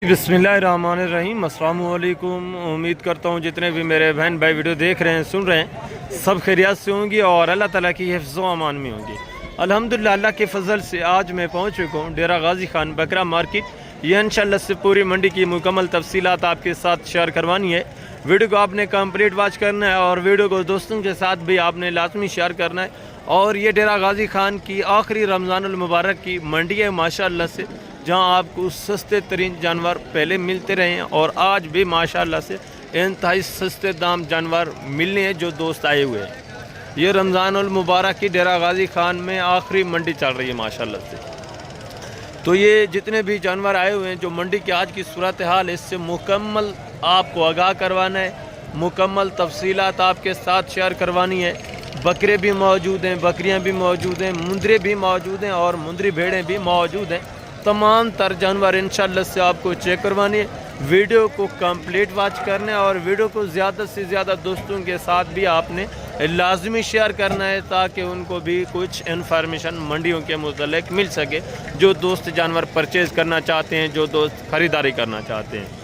बिस्मिल्लाहिर्रहमानिर्रहीम। अस्सलाम वालेकुम। उम्मीद करता हूँ जितने भी मेरे बहन भाई वीडियो देख रहे हैं सुन रहे हैं सब खैरियत से होंगी और अल्लाह ताला की हिफ्ज़ अमान में होंगी। अल्हम्दुलिल्लाह अल्लाह के फजल से आज मैं पहुँच चुका हूँ डेरा गाजी खान बकरा मार्केट। ये इंशाल्लाह से पूरी मंडी की मुकम्मल तफसीलात आपके साथ शेयर करवानी है। वीडियो को आपने कंप्लीट वॉच करना है और वीडियो को दोस्तों के साथ भी आपने लाजमी शेयर करना है। और ये डेरा गाजी खान की आखिरी रमज़ानुल मुबारक की मंडी है माशाअल्लाह से, जहां आपको सस्ते तरीन जानवर पहले मिलते रहे हैं और आज भी माशाअल्लाह से इंतहाई सस्ते दाम जानवर मिलने हैं जो दोस्त आए हुए हैं। ये रमज़ानुल मुबारक की डेरा गाजी खान में आखिरी मंडी चल रही है माशाअल्लाह से। तो ये जितने भी जानवर आए हुए हैं जो मंडी की आज की सूरत हाल इससे मुकम्मल आपको आगाह करवाना है, मुकम्मल तफसीलात आपके साथ शेयर करवानी है। बकरे भी मौजूद हैं, बकरियां भी मौजूद हैं, मुंदरे भी मौजूद हैं और मुंदरी भेड़ें भी मौजूद हैं। तमाम तर जानवर इंशाल्लाह से आपको चेक करवानी है। वीडियो को कंप्लीट वॉच करना है और वीडियो को ज़्यादा से ज़्यादा दोस्तों के साथ भी आपने लाजमी शेयर करना है ताकि उनको भी कुछ इन्फॉर्मेशन मंडियों के मुतल्लिक मिल सके, जो दोस्त जानवर परचेज़ करना चाहते हैं, जो दोस्त ख़रीदारी करना चाहते हैं।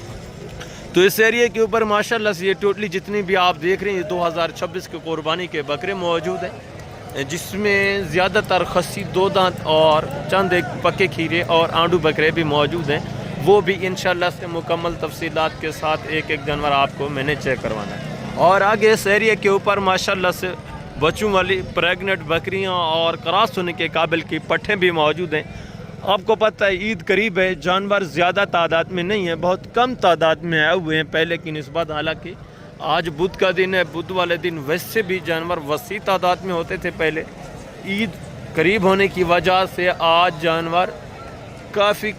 तो इस एरिए के ऊपर माशाल्लाह से ये टोटली जितनी भी आप देख रहे हैं ये 2026 के कुर्बानी के बकरे मौजूद हैं, जिसमें ज़्यादातर खस्सी, दो दांत और चंद एक पक्के खीरे और आंडू बकरे भी मौजूद हैं। वो भी इंशाल्लाह से मुकम्मल तफसीलात के साथ एक एक जानवर आपको मैंने चेक करवाना है। और आगे इस एरिया के ऊपर माशाल्लाह से बच्चों वाली प्रेगनेंट बकरियां और क्रॉस होने के काबिल की पट्ठे भी मौजूद हैं। आपको पता है ईद करीब है, जानवर ज़्यादा तादाद में नहीं है, बहुत कम तादाद में आए हुए हैं पहले की निस्बत। हालाँकि आज बुध का दिन है, बुध वाले दिन वैसे भी जानवर वसी तादाद में होते थे पहले। ईद करीब होने की वजह से आज जानवर काफ़ी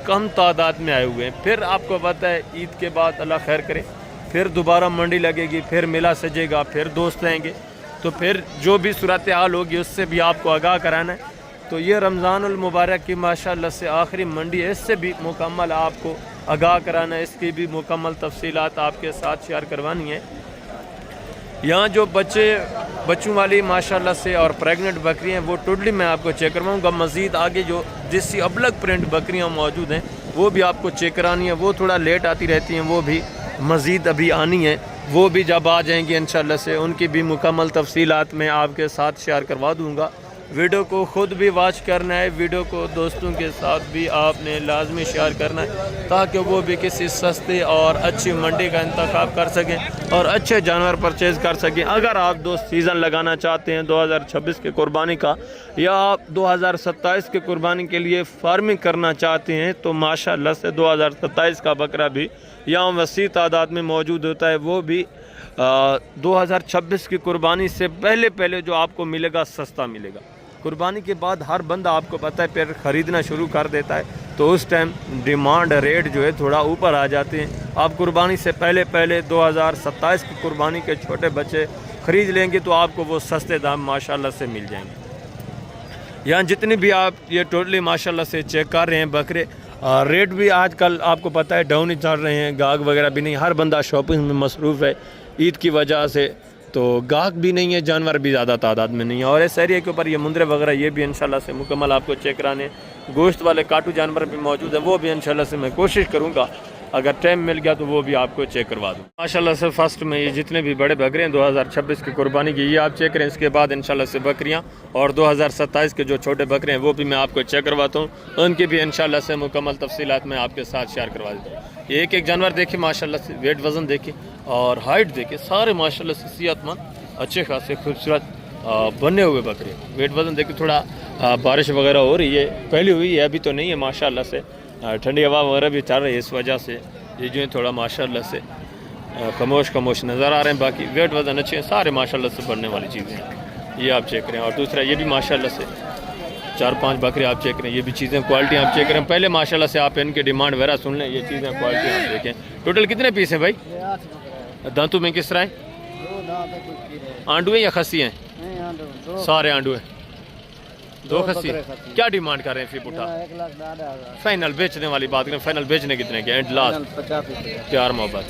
कम तादाद में आए हुए हैं। फिर आपको पता है ईद के बाद अल्लाह खैर करे फिर दोबारा मंडी लगेगी, फिर मेला सजेगा, फिर दोस्त आएंगे, तो फिर जो भी सूरत हाल होगी उससे भी आपको आगाह कराना है। तो ये रमज़ानुल मुबारक की माशाअल्लाह से आखिरी मंडी है, इससे भी मुकम्मल आपको आगाह कराना है, इसकी भी मुकम्मल तफसीलात आपके साथ शेयर करवानी है। यहाँ जो बच्चों वाली माशाअल्लाह से और प्रेग्नेंट बकरी हैं वो टोटली मैं आपको चेक करवाऊँगा। मज़ीद आगे जो जिसकी अबलग प्रिंट बकरियाँ मौजूद हैं वो भी आपको चेक करानी है। वो थोड़ा लेट आती रहती हैं, वो भी मज़ीद अभी आनी है। वो भी जब आ जाएंगी इंशाअल्लाह से उनकी भी मुकम्मल तफसीलात मैं आपके साथ शेयर करवा दूँगा। वीडियो को ख़ुद भी वॉच करना है, वीडियो को दोस्तों के साथ भी आपने लाजमी शेयर करना है ताकि वो भी किसी सस्ते और अच्छी मंडी का इंतखाब कर सकें और अच्छे जानवर परचेज़ कर सकें। अगर आप दोस्त सीज़न लगाना चाहते हैं 2026 के कुर्बानी का, या आप 2027 के कुर्बानी के लिए फार्मिंग करना चाहते हैं, तो माशाअल्लाह से 2027 का बकरा भी यहाँ वसी तादाद में मौजूद होता है। वो भी 2026 की कुर्बानी से पहले जो आपको मिलेगा सस्ता मिलेगा। कुर्बानी के बाद हर बंदा आपको पता है फिर ख़रीदना शुरू कर देता है, तो उस टाइम डिमांड रेट जो है थोड़ा ऊपर आ जाते हैं। आप कुर्बानी से पहले 2027 की कुर्बानी के छोटे बच्चे ख़रीद लेंगे तो आपको वो सस्ते दाम माशाल्लाह से मिल जाएंगे। यहाँ जितनी भी आप ये टोटली माशाल्लाह से चेक कर रहे हैं बकरे, रेट भी आजकल आपको पता है डाउन ही चल रहे हैं, गाहक वगैरह भी नहीं, हर बंदा शॉपिंग में मसरूफ़ है ईद की वजह से, तो गाहक भी नहीं है, जानवर भी ज़्यादा तादाद में नहीं है। और इस एरिया के ऊपर ये मुंदरे वगैरह ये भी इंशाल्लाह से मुकम्मल आपको चेक कराने, गोश्त वाले काटू जानवर भी मौजूद हैं, वो भी इंशाल्लाह से मैं कोशिश करूँगा अगर टाइम मिल गया तो वो भी आपको चेक करवा दूँ। माशाल्लाह से फर्स्ट में ये जितने भी बड़े बकरे हैं 2026 की कुर्बानी की ये आप चेक करें। इसके बाद इंशाल्लाह से बकरियाँ और 2027 के जो छोटे बकरे हैं वो भी मैं आपको चेक करवाता हूँ, उनकी भी इंशाल्लाह से मुकम्मल तफसीलात मैं आपके साथ शेयर करवा देता हूँ। एक एक जानवर देखिए माशाल्लाह से, वेट वज़न देखिए और हाइट देखिए, सारे माशाल्लाह से सेहतमंद अच्छे खासे खूबसूरत बने हुए बकरे। वेट वज़न देखिए, थोड़ा बारिश वगैरह हो रही है, पहले हुई है अभी तो नहीं है माशाल्लाह से, ठंडी हवा वगैरह भी चल रही है, इस वजह से ये जो है थोड़ा माशाल्लाह से खामोश नज़र आ रहे हैं। बाकी वेट वज़न अच्छे हैं, सारे माशाल्लाह से बढ़ने वाली चीज़ें हैं, ये आप चेक करें। और दूसरा ये भी माशाल्लाह से 4-5 बकरे आप चेक करें, ये भी चीज़ें क्वालिटी आप चेक करें। पहले माशाल्लाह से आप इनकी डिमांड वगैरह सुन लें, ये चीज़ें क्वालिटी आप देखें। टोटल कितने पीस हैं भाई? दांतों में किस तरह है? आंडू है या खस्सी हैं? सारे आंडू हैं, 2 खस्सी। क्या डिमांड कर रहे हैं फी पुट्ठा? 1,10,000 फाइनल बेचने वाली बात करें, फाइनल बेचने कितने के? एंड लास्ट प्यार मोहब्बत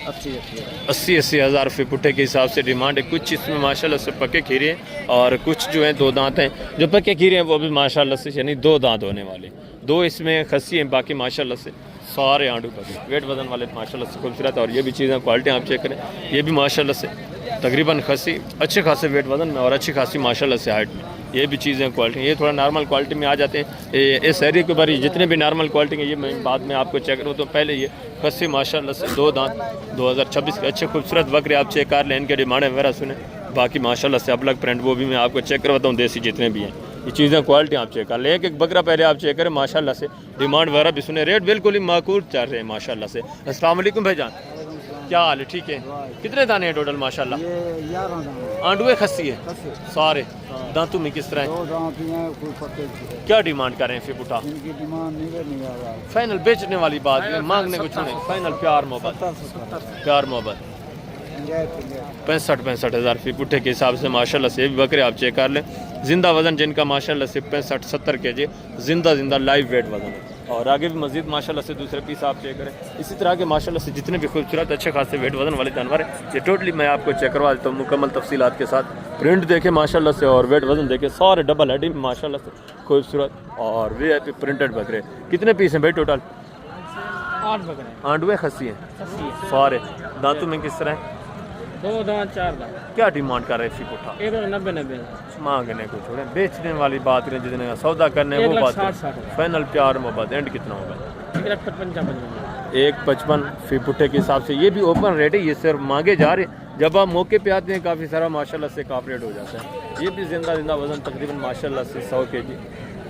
80 हज़ार फी पुट्ठे के हिसाब से डिमांड है। कुछ इसमें माशाल्लाह से पक्के खीरे हैं और कुछ जो हैं 2 दांत हैं। जो पक्के खीरे हैं वो भी माशाल्लाह से यानी 2 दांत होने वाले, 2 इसमें खस्सी हैं, बाकी माशाल्लाह से सारे आंडू बकरे वेट वजन वाले माशाल्लाह से खूबसूरत। और ये भी चीज़ें क्वालिटी आप चेक करें, ये भी माशाल्लाह से तकरीबन खसी अच्छे खासे वेट वजन में और अच्छी खासी माशाल्लाह से हाइट में। ये भी चीज़ें क्वालिटी, ये थोड़ा नॉर्मल क्वालिटी में आ जाते हैं। इस एरिया के बारे जितने भी नॉर्मल क्वालिटी के ये मैं बाद में आपको चेक करूँ तो पहले ये खसी माशाल्लाह से 2 दांत 2026 के अच्छे खूबसूरत बकरे आप चेक कर लें, इनके डिमांड वगैरह सुने। बाकी माशाल्लाह से अलग प्रिंट वो भी मैं आपको चेक करवाता हूँ, देसी जितने भी हैं ये चीज़ें क्वालिटी आप चेक कर लें। एक एक बकरा पहले आप चेक करें माशाल्लाह से, डिमांड वगैरह भी सुने, रेट बिल्कुल ही माकूल चल रहे हैं माशाल्लाह से। अस्सलाम वालेकुम भाईजान, क्या हाल है? ठीक है। कितने दाने हैं टोटल माशाल्लाह? आंडुए खस्सी है सारे, दांतों में किस तरह है? क्या डिमांड करें फिर बुटा? फाइनल बेचने वाली बात है, मांगने को छोड़े, फाइनल प्यार मोहब्बत, प्यार मोहब्बत 65 हज़ार फी पुट्ठे के हिसाब से माशाल्लाह से। ये भी बकरे आप चेक कर लें, जिंदा वजन जिनका माशाल्लाह से 65-70 kg जिंदा लाइव वेट वजन है। और आगे भी मजीद माशाल्लाह से दूसरे पीस आप चेक करें। इसी तरह के माशाल्लाह से जितने भी खूबसूरत अच्छे खासे वेट वजन वाले जानवर हैं ये टोटली मैं आपको चेक करवा देता हूँ मुकम्मल तफसीलात के साथ। प्रिंट देखें माशाल्लाह से और वेट वजन देखें, सारे डबल हेडी माशाल्लाह से खूबसूरत और VIP प्रिंटेड बकरे। कितने पीस हैं भाई टोटल? 8 बकरे, आंडुए खस्सी हैं सारे, दांतों में किस तरह है? 2 दांत 4 दांत। क्या डिमांड कर रहे हैं फी पुट्ठा? 190 मांगने को छोड़े, बेचने वाली बात नहीं, जितने का सौदा करने वो बात है। फाइनल प्यार मोहब्बत एंड कितना होगा? 155 फी पुट्ठे के हिसाब से। ये भी ओपन रेट है, ये सिर्फ मांगे जा रहे हैं, जब आप मौके पे आते हैं काफ़ी सारा माशाल्लाह से काफ रेट हो जाता है। ये भी जिंदा वजन तकरीबन माशाल्लाह से 100 kg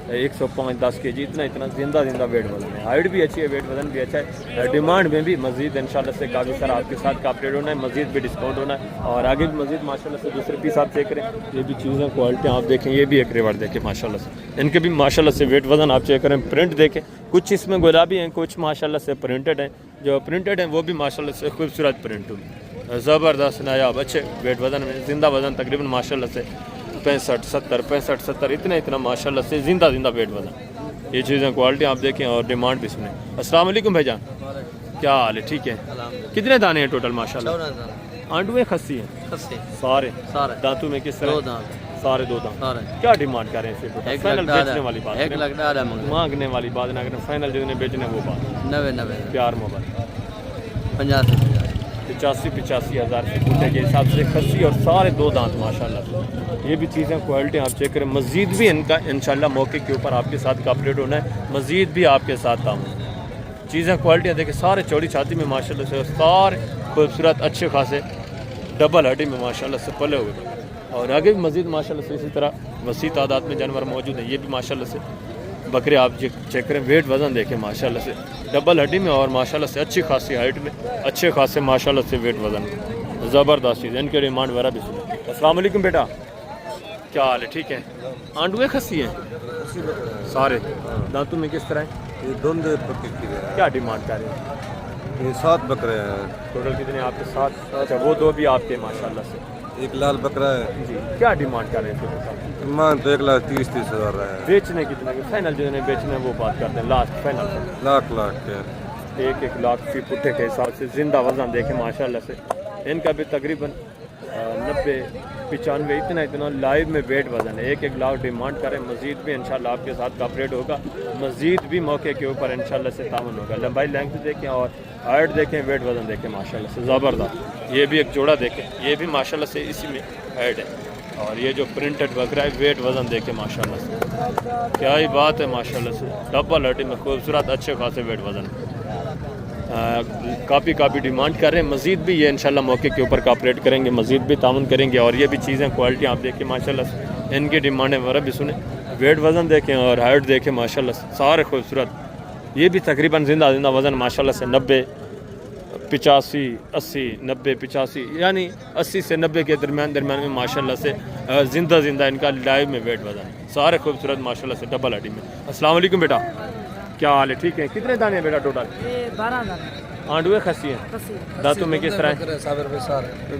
105-10 kg इतना जिंदा वेट वजन है। हाइट भी अच्छी है, वेट वजन भी अच्छा है। डिमांड में भी मजीद इंशाल्लाह से काफ़ी सारा आपके साथ कापरेट होना है, मजीद भी डिस्काउंट होना है। और आगे भी मजीद माशाल्लाह से दूसरे पीस आप चेक करें, ये भी चीज़ें क्वालिटी आप देखें, ये भी एक रिवर देखें माशाल्लाह से, इनके भी माशाल्लाह से वेट वजन आप चेक करें। प्रिंट देखें, कुछ इसमें गुलाबी हैं, कुछ माशाल्लाह से प्रिंटेड हैं। जो प्रिंटेड हैं वो भी माशाल्लाह से खूबसूरत प्रिंट होगी, ज़बरदस्त नायाब अच्छे वेट वजन में। जिंदा वजन तकरीबन माशाल्लाह से 65-70 इतना माशाल्लाह से जिंदा वेट वजन। ये चीज़ें क्वालिटी आप देखें और डिमांड भी सुने। अस्सलाम वालेकुम भाईजान, क्या हाल है? ठीक है। कितने दाने हैं टोटल माशाल्लाह? आंडुए खस्सी हैं सारे, दांतों में किस तरह? सारे 2 दांत। क्या डिमांड कर रहे हैं? फाइनल बेचने वाली बात, 1 लाख मांगने वाली बात ना करें, फाइनल जितने बेचने वो बात। 90 प्यार मोहब्बत 85 हज़ार के हिसाब से खस्सी और सारे 2 दांत माशाल्लाह से। ये भी चीज़ें क्वालिटी आप चेक करें। मज़ीद भी इनका इंशाल्लाह मौके के ऊपर आपके साथ कॉपरेट होना है, मज़ीद भी आपके साथ काम चीज़ें क्वालिटियाँ देखें, सारे चौड़ी छाती में माशाल्लाह से, सारे खूबसूरत अच्छे खासे डबल हड्डी में माशाल्लाह से पले हुए। और आगे भी मज़ीद माशाल्लाह से इसी तरह वसी तादाद में जानवर मौजूद हैं। ये भी माशाल्लाह से बकरे आप चेक करें, वेट वज़न देखें माशाल्लाह से, डबल हड्डी में और माशाल्लाह से अच्छी खासी हाइट में, अच्छे खासे माशाल्लाह से वेट वज़न में, ज़बरदस्त चीज़। इनके डिमांड वगैरह भी सुने। अस्सलाम वालेकुम बेटा, क्या हाल है? ठीक है। आंडुए खस्सी हैं सारे, दांतों में किस तरह है? ये दोनों पक्के है। क्या डिमांड कर रहे हैं? ये 7 बकरे हैं टोटल कितने आपके साथ? अच्छा, वो 2 भी आपके माशाल्लाह से। एक लाल बकरा है जी, क्या डिमांड कर रहे हैं? मान तो 1,30,30 हज़ार है। बेचने कितने के? फाइनल जितने बेचने हैं वो बात करते हैं, लास्ट फाइनल लाख के 1 लाख फी पुट्ठे के हिसाब से। जिंदा वजन देखें माशाल्लाह से, इनका भी तकरीबन 90-95 इतना लाइव में वेट वजन है। 1 लाख डिमांड करें, मज़ीद भी इंशाल्लाह आपके साथ कॉपरेट होगा, मज़ीद भी मौके के ऊपर इंशाल्लाह से तावन होगा। लंबाई लेंथ देखें और हाइट देखें, वेट वजन देखें माशाल्लाह से ज़बरदस्त। ये भी एक जोड़ा देखें, ये भी माशाल्लाह से इसी में हाइट है। और ये जो प्रिंटेड बकरा है, वेट वज़न देखें माशाल्लाह से, क्या ही बात है माशाल्लाह से, डबल हड्डी में खूबसूरत अच्छे खासे वेट वज़न। काफ़ी डिमांड कर रहे हैं, मज़ीद भी ये इंशाल्लाह मौके के ऊपर कॉपरेट करेंगे, मज़ीद भी ताउन करेंगे। और ये भी चीज़ें क्वालिटी आप देखें माशाल्लाह से, इनकी डिमांडें वगैरह भी सुने, वेट वज़न देखें और हाइट देखें माशाल्लाह से, सारे खूबसूरत। ये भी तकरीबन जिंदा वज़न माशाल्लाह से 90-85-80-90-85 यानी 80 से 90 के दरमियान में माशाल्लाह से जिंदा इनका लाइव में वेट वज़न, सारे खूबसूरत माशाल्लाह से डबल हड्डी में। अस्सलाम वालेकुम बेटा, क्या हाल है? ठीक है। कितने दाने बेटा टोटल? 12 दाने। आंडुए खस्सी हैं, दांतों में किस तरह है?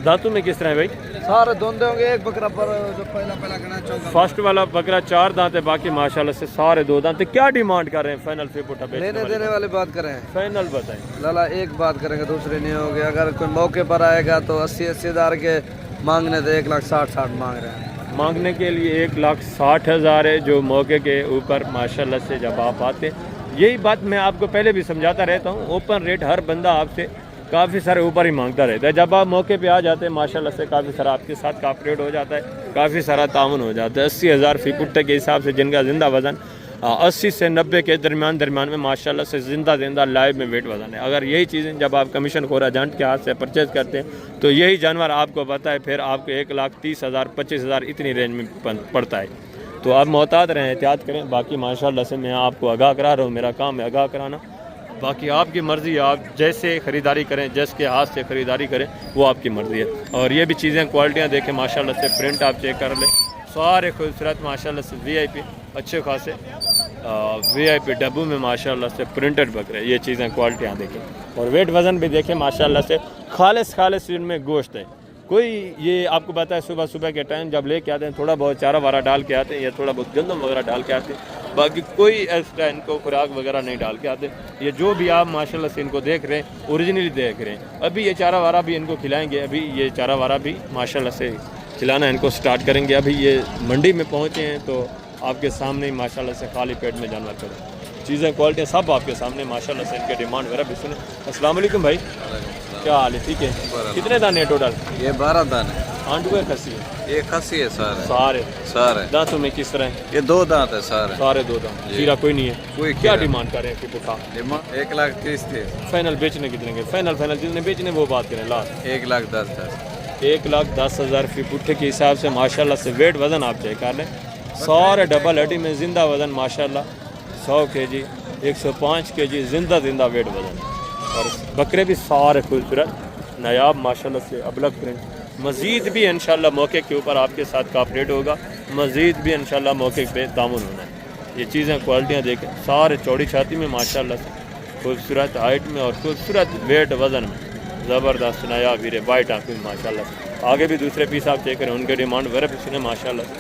दांतों में किस तरह है भाई? सारे दोनों होंगे। एक बकरा पर जो पहला गणा फर्स्ट वाला बकरा 4 दांत है, बाकी माशाल्लाह से सारे 2 दांत। क्या डिमांड कर रहे हैं फाइनल फी पुट्ठा बेचने लेने देने वाली बात करें? फाइनल बताएं लाला, एक बात करेंगे दूसरे नहीं होगी। अगर कोई मौके पर आएगा तो 80-80 हज़ार के मांगने तो 1,60,60 मांग रहे हैं। मांगने के लिए 1,60,000 है, जो मौके के ऊपर माशाल्लाह से जब आप आते यही बात मैं आपको पहले भी समझाता रहता हूँ, ओपन रेट हर बंदा आपसे काफ़ी सारे ऊपर ही मांगता रहता है। जब आप मौके पे आ जाते हैं माशाल्लाह से काफ़ी सारा आपके साथ कॉपरेट हो जाता है, काफ़ी सारा ताउन हो जाता है। 80,000 फी पुट्टे के हिसाब से जिनका ज़िंदा वज़न 80 से 90 के दरमियान में माशाल्लाह से ज़िंदा लाइव में वेट वज़न है। अगर यही चीज़ें जब आप कमीशन खोर एजेंट के हाथ से परचेज़ करते हैं तो यही जानवर आपको पता है फिर आपको 1,30,000 25,000 इतनी रेंज में पड़ता है। तो आप मोहतात रहें, एहतियात करें। बाकी माशाल्लाह से मैं आपको आगाह करा रहा हूँ, मेरा काम है आगाह कराना। बाकी आपकी मर्ज़ी, आप जैसे ख़रीदारी करें, जिसके हाथ से ख़रीदारी करें वो आपकी मर्ज़ी है। और ये भी चीज़ें क्वालिटियाँ देखें माशाल्लाह से, प्रिंट आप चेक कर लें, सारे खूबसूरत माशाल्लाह से VIP अच्छे खासे VIP डब्बू में माशाल्लाह से प्रिंटेड बकरे। ये चीज़ें क्वालिटियाँ देखें और वेट वज़न भी देखें माशाल्लाह से, खालिस इनमें गोश्त है। कोई ये आपको पता है सुबह के टाइम जब लेके आते हैं थोड़ा बहुत चारा वारा डाल के आते हैं या थोड़ा बहुत गंदम वगैरह डाल के आते हैं, बाकी कोई एक्स्ट्रा इनको खुराक वगैरह नहीं डाल के आते। ये जो भी आप माशाल्लाह से इनको देख रहे हैं ओरिजिनली देख रहे हैं। अभी ये चारा वारा भी इनको खिलाएंगे, अभी ये चारा वारा भी माशाल्लाह से खिलाना इनको स्टार्ट करेंगे। अभी ये मंडी में पहुँचे हैं तो आपके सामने ही माशाल्लाह से खाली पेट में जानवर करें, चीज़ें क्वालिटी सब आपके सामने माशाल्लाह से। इनके डिमांड वगैरह भी सुने। अस्सलाम वालेकुम भाई, क्या हाल है? ठीक है। कितने दाने हैं टोटल? ये 12 दाने। आंटू है खसी है? ये खसी है सारे दांतों में किस तरह है? ये 2 दांत है सारे 2 दांत, खीरा कोई नहीं है। कोई क्या डिमांड कर रहे हैं? पुठा 1,30,000 थे। फाइनल बेचने कितने के? फाइनल जितने बेचने वो बात करें लास्ट। 1,10,000 1,10,000 फी पुट्ठे के हिसाब से माशाल्लाह से वेट वज़न आप चेक कर लें, सारे डबल हड्डी में ज़िंदा वज़न माशाल्लाह 100 kg 105 kg ज़िंदा वेट वज़न। और बकरे भी सारे खूबसूरत नायाब माशाल्लाह से अबलग प्रिंट। मज़ीद भी इंशाल्लाह मौके के ऊपर आपके साथ कॉपरेट होगा, मज़ीद भी इंशाल्लाह मौके पे तामुन होना है। ये चीज़ें क्वालिटियाँ देखें, सारे चौड़ी छाती में माशाल्लाह से खूबसूरत हाइट में और खूबसूरत वेट वज़न में ज़बरदस्त नायाब हीरे वाइट आँख में माशाल्लाह से। आगे भी दूसरे पीस आप चेक करें, उनके डिमांड वगैरह भी सुने माशाल्लाह से।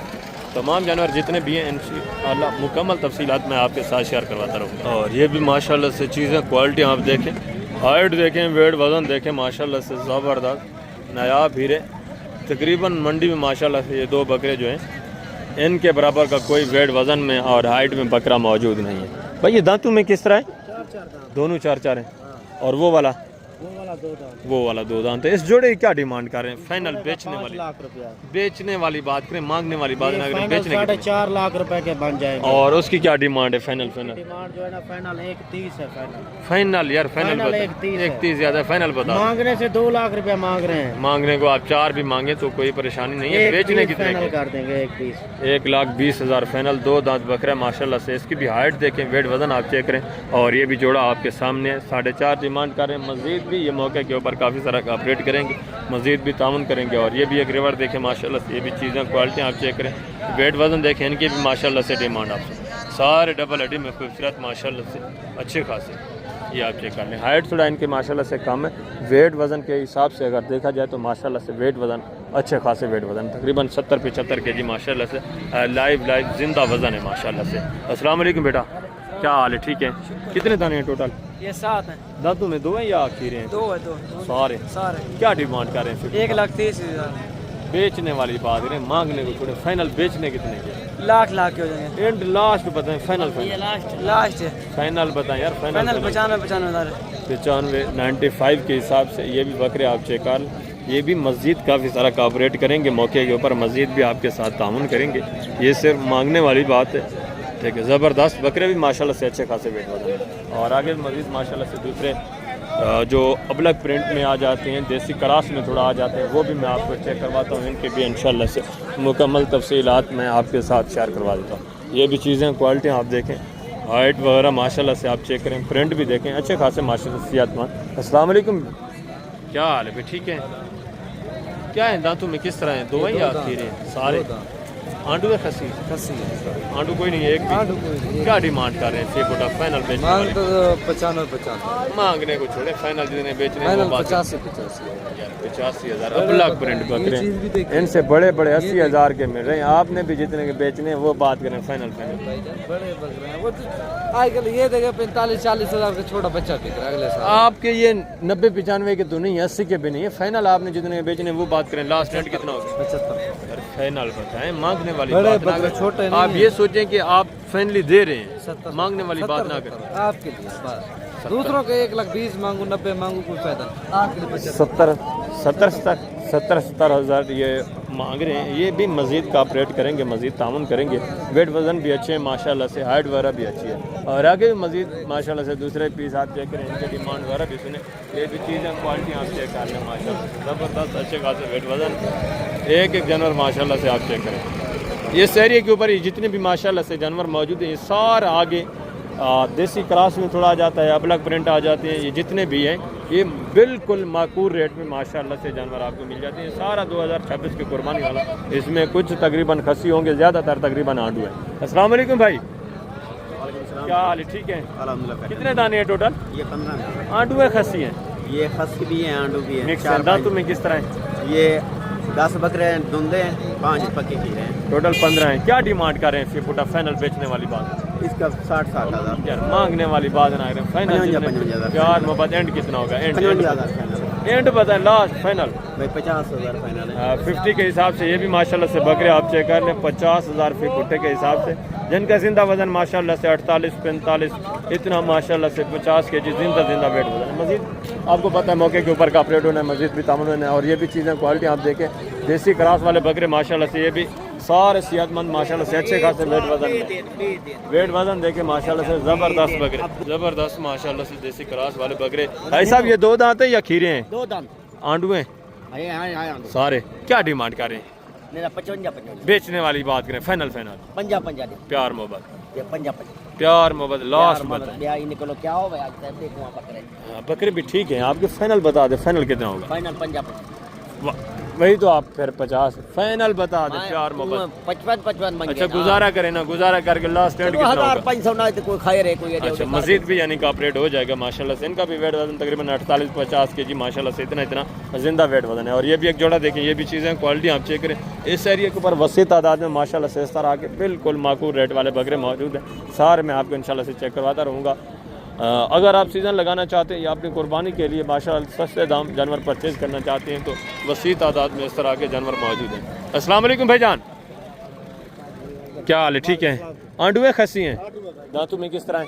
तमाम जानवर जितने भी हैं इंशाल्लाह मुकम्मल तफसीलात मैं आपके साथ शेयर करवाता रहूँगा। और ये भी माशाल्लाह से चीज़ें क्वालिटी आप देखें, हाइट देखें, वेट वज़न देखें माशाल्लाह से ज़बरदस्त नायाब हीरे। तकरीबन मंडी में माशाल्लाह से ये 2 बकरे जो हैं इनके बराबर का कोई वेट वज़न में और हाइट में बकरा मौजूद नहीं है। भाई ये दांतों में किस तरह है? दोनों 4 हैं। और वो वाला 2 दांत है। इस जोड़े की क्या डिमांड कर रहे हैं? फाइनल बेचने वाली बात करें, मांगने वाली बात ना करें, बेचने की 4.5 लाख रुपए के बन जाएंगे। और उसकी क्या डिमांड है? फाइनल डिमांड जो है ना फाइनल 1.30 है। फाइनल यार फाइनल 1.30 ज़्यादा। फाइनल बता। मांगने से 2 लाख रुपया मांग रहे हैं। मांगने को आप 4 भी मांगे तो कोई परेशानी नहीं है। बेचने कितने कर देंगे? 1.30 1,20,000 फाइनल। 2 दांत बकरा माशाल्लाह से। इसकी भी हाइट देखें, वेट वज़न आप चेक करें। और ये भी जोड़ा आपके सामने 4.5 डिमांड कर रहे हैं। मज़ीद भी ये मौके के ऊपर काफ़ी सारा ऑपरेट करेंगे, मज़ीद भी ताउन करेंगे। और ये भी एक रिवर देखें माशाल्लाह से। ये भी चीज़ें क्वालिटी आप चेक करें, वेट वज़न देखें, इनकी भी माशाल्लाह से डिमांड आपसे। सारे डबल हड्डी में खूबसूरत माशाल्लाह से अच्छे खासे, ये आप चेक कर लें। हाइट थोड़ा इनके माशाल्लाह से कम है, वेट वज़न के हिसाब से अगर देखा जाए तो माशाल्लाह से वेट वज़न अच्छे खासे वेट वज़न तकरीबन 70-75 kg माशाल्लाह से लाइव ज़िंदा वज़न है माशाल्लाह से। अस्सलाम वालेकुम बेटा, क्या हाल है? ठीक है। कितने दाने हैं टोटल? ये 7 हैं। दांतों में 2 हैं या खीरे हैं? 2 है। 2 सारे। क्या डिमांड कर रहे हैं? 1,30,000। बेचने वाली बात करें, मांगने को थोड़े। फाइनल बेचने कितने के? लाख के हो जाएंगे। एंड लास्ट बताएं, फाइनल लास्ट है। फाइनल बताएं यार। फाइनल 95,000 95 के हिसाब से ये भी बकरे आप चेक कर। ये भी मस्जिद काफ़ी सारा कॉपरेट करेंगे मौके के ऊपर, मस्जिद भी आपके साथ तामुन करेंगे। ये सिर्फ मांगने वाली बात है, ठीक है। ज़बरदस्त बकरे भी माशाल्लाह से अच्छे खासे वेट वज़न है। और आगे मज़ीद माशाल्लाह से दूसरे जो अबलग प्रिंट में आ जाते हैं, देसी क्रास में थोड़ा आ जाते हैं, वो भी मैं आपको चेक करवाता हूँ। इनके भी इंशाल्लाह से मुकम्मल तफसीलात मैं आपके साथ शेयर करवा देता हूँ। ये भी चीज़ें क्वालिटी आप देखें, हाइट वगैरह माशाल्लाह से आप चेक करें, प्रिंट भी देखें, अच्छे खासे माशाल्लाह सेहतमंद। अस्सलाम वालेकुम, क्या हाल है भाई? ठीक है। क्या है दांतों में किस तरह है? 2 हैं या खीरे हैं? सारे। आंडू है खसी है। आंडू कोई नहीं है। एक भी। क्या डिमांड कर रहे हैं? सेपोटा फाइनल बेचने वाले? 95 मांगने को छोड़े, फाइनल जितने बेचने 85,000 अबलग प्रिंट बकरे, इनसे बड़े 80,000 के मिल रहे हैं। आपने भी जितने के बेचने हैं वो बात करें फाइनल। बड़े बकरे हैं वो तो आजकल ये देखिए 45-40,000 का छोटा बच्चा बिक रहा है अगले साल। आपके ये 90-95 के तो नहीं है, 80 के भी नहीं है। फाइनल आपने जितने बेचने वो बात करें। लास्ट रेट कितना होगा? 75। फाइनल बताएं, मांगने वाली बड़े बात ना बकरे करें। छोटे नहीं आप हैं। ये सोचें कि आप फाइनली दे रहे हैं, 70 मांगने वाली बात ना करें। आपके लिए बस, दूसरों के 1,20,000 मांगू, 90 मांगू, कोई फायदा नहीं। आपके लिए 70 हज़ार ये मांग रहे हैं। ये भी मज़ीद कापरेट करेंगे, मज़ीद तामुन करेंगे। वेट वज़न भी अच्छे हैं माशाल्लाह से, हाइट वगैरह भी अच्छी है। और आगे भी मज़ीद माशाल्लाह से दूसरे पीस आप चेक करें, इनके डिमांड वगैरह भी सुने। ये भी चीज़ें क्वालिटी आप चेक कर लें माशाल्लाह, ज़बरदस्त अच्छे खासे वेट वज़न। एक जानवर माशाल्लाह से आप चेक करें। ये शहरी के ऊपर जितने भी माशाल्लाह से जानवर मौजूद हैं, ये सारा आगे देसी क्रॉस में थोड़ा आ जाता है, अलग प्रिंट आ जाते हैं। ये जितने भी हैं ये बिल्कुल माकूल रेट में माशाल्लाह से जानवर आपको मिल जाते हैं। सारा 2026 की कुर्बानी वाला, इसमें कुछ तकरीबन खस्सी होंगे, ज़्यादातर तकरीबन आंडू है। अस्सलाम वालेकुम भाई, क्या हाल है? ठीक है अल्हम्दुलिल्लाह। कितने दाने हैं टोटल? ये 15 आंडू है, खस्सी है, ये खस्सी भी है, आंडू भी है। मिक्स है। दांतों में किस तरह है? ये 10 बकरे हैं, धुंधे हैं, 5 पक्के खीरे हैं। टोटल 15 है। क्या डिमांड कर रहे हैं? फुटा फाइनल बेचने वाली बात, इसका 60-60 हज़ार। यार मांगने वाली बात ना करें। फाइनल 55,000 प्यार मोहब्बत एंड कितना होगा? 55,000 फाइनल एंड बताए लास्ट फाइनल भाई, 50,000 फाइनल है। 50 के हिसाब से। ये भी माशाल्लाह से बकरे आप चेक कर लें, 50,000 फी पुट्टे के हिसाब से, जिनका जिंदा वजन माशाल्लाह से 48-45 इतना माशाल्लाह से 50 के जी जिंदा वेट वजन है। मजीद आपको पता है मौके के ऊपर का अपडेट होना है, मजीद भी तामुन है। और ये भी चीज़ें क्वालिटी आप देखें, देसी क्रॉस वाले बकरे माशाल्लाह से ये भी सारे सेहतमंद माशाल्लाह से अच्छे खासे वेट वजन देखे माशाल्लाह से ज़बरदस्त बकरे, ज़बरदस्त माशाल्लाह से देसी क्रॉस वाले बकरे। भाई साहब ये 2 दांत है या खीरे हैं? 2 दांत आंडू हैं आंडू सारे। क्या डिमांड कर रहे हैं? मेरा 55 बेचने वाली बात करें, फाइनल 50 प्यार मोहब्बत, ये 50 प्यार मोहब्बत लास्ट बता। निकलो क्या हो भाई, आज देखो वहाँ बकरे। बकरे भी ठीक है आपके, फाइनल बता दे, फाइनल कितना होगा? फाइनल 50 वही तो आप फिर 50 फाइनल बता दे, प्यार मोहब्बत। 55 अच्छा गुजारा करें ना, गुजारा करके लास्ट एंड कितना होगा? 500 ना तो कोई खाए रहे कोई। अच्छा मजीद भी यानी का अपडेट हो जाएगा माशाल्लाह से। इनका भी वेट वजन तकरीबन 48-50 के जी माशाल्लाह से इतना जिंदा वेट वजन है। और ये भी एक जोड़ा देखें, ये भी चीज़ें क्वालिटी आप चेक करें। इस एरिया के ऊपर वसी तादाद में माशाल्लाह से इस तरह के बिल्कुल माकूल रेट वाले बकरे मौजूद हैं। सारे मैं आपको इंशाल्लाह से चेक करवाता रहूँगा। अगर आप सीज़न लगाना चाहते हैं या अपनी कुर्बानी के लिए माशाल्लाह सस्ते दाम जानवर परचेज़ करना चाहते हैं तो वसी तादाद में इस तरह के जानवर मौजूद हैं। अस्सलाम वालेकुम भाईजान, क्या हाल है? ठीक है। आंडू है, खस्सी हैं, दांतों में किस तरह है?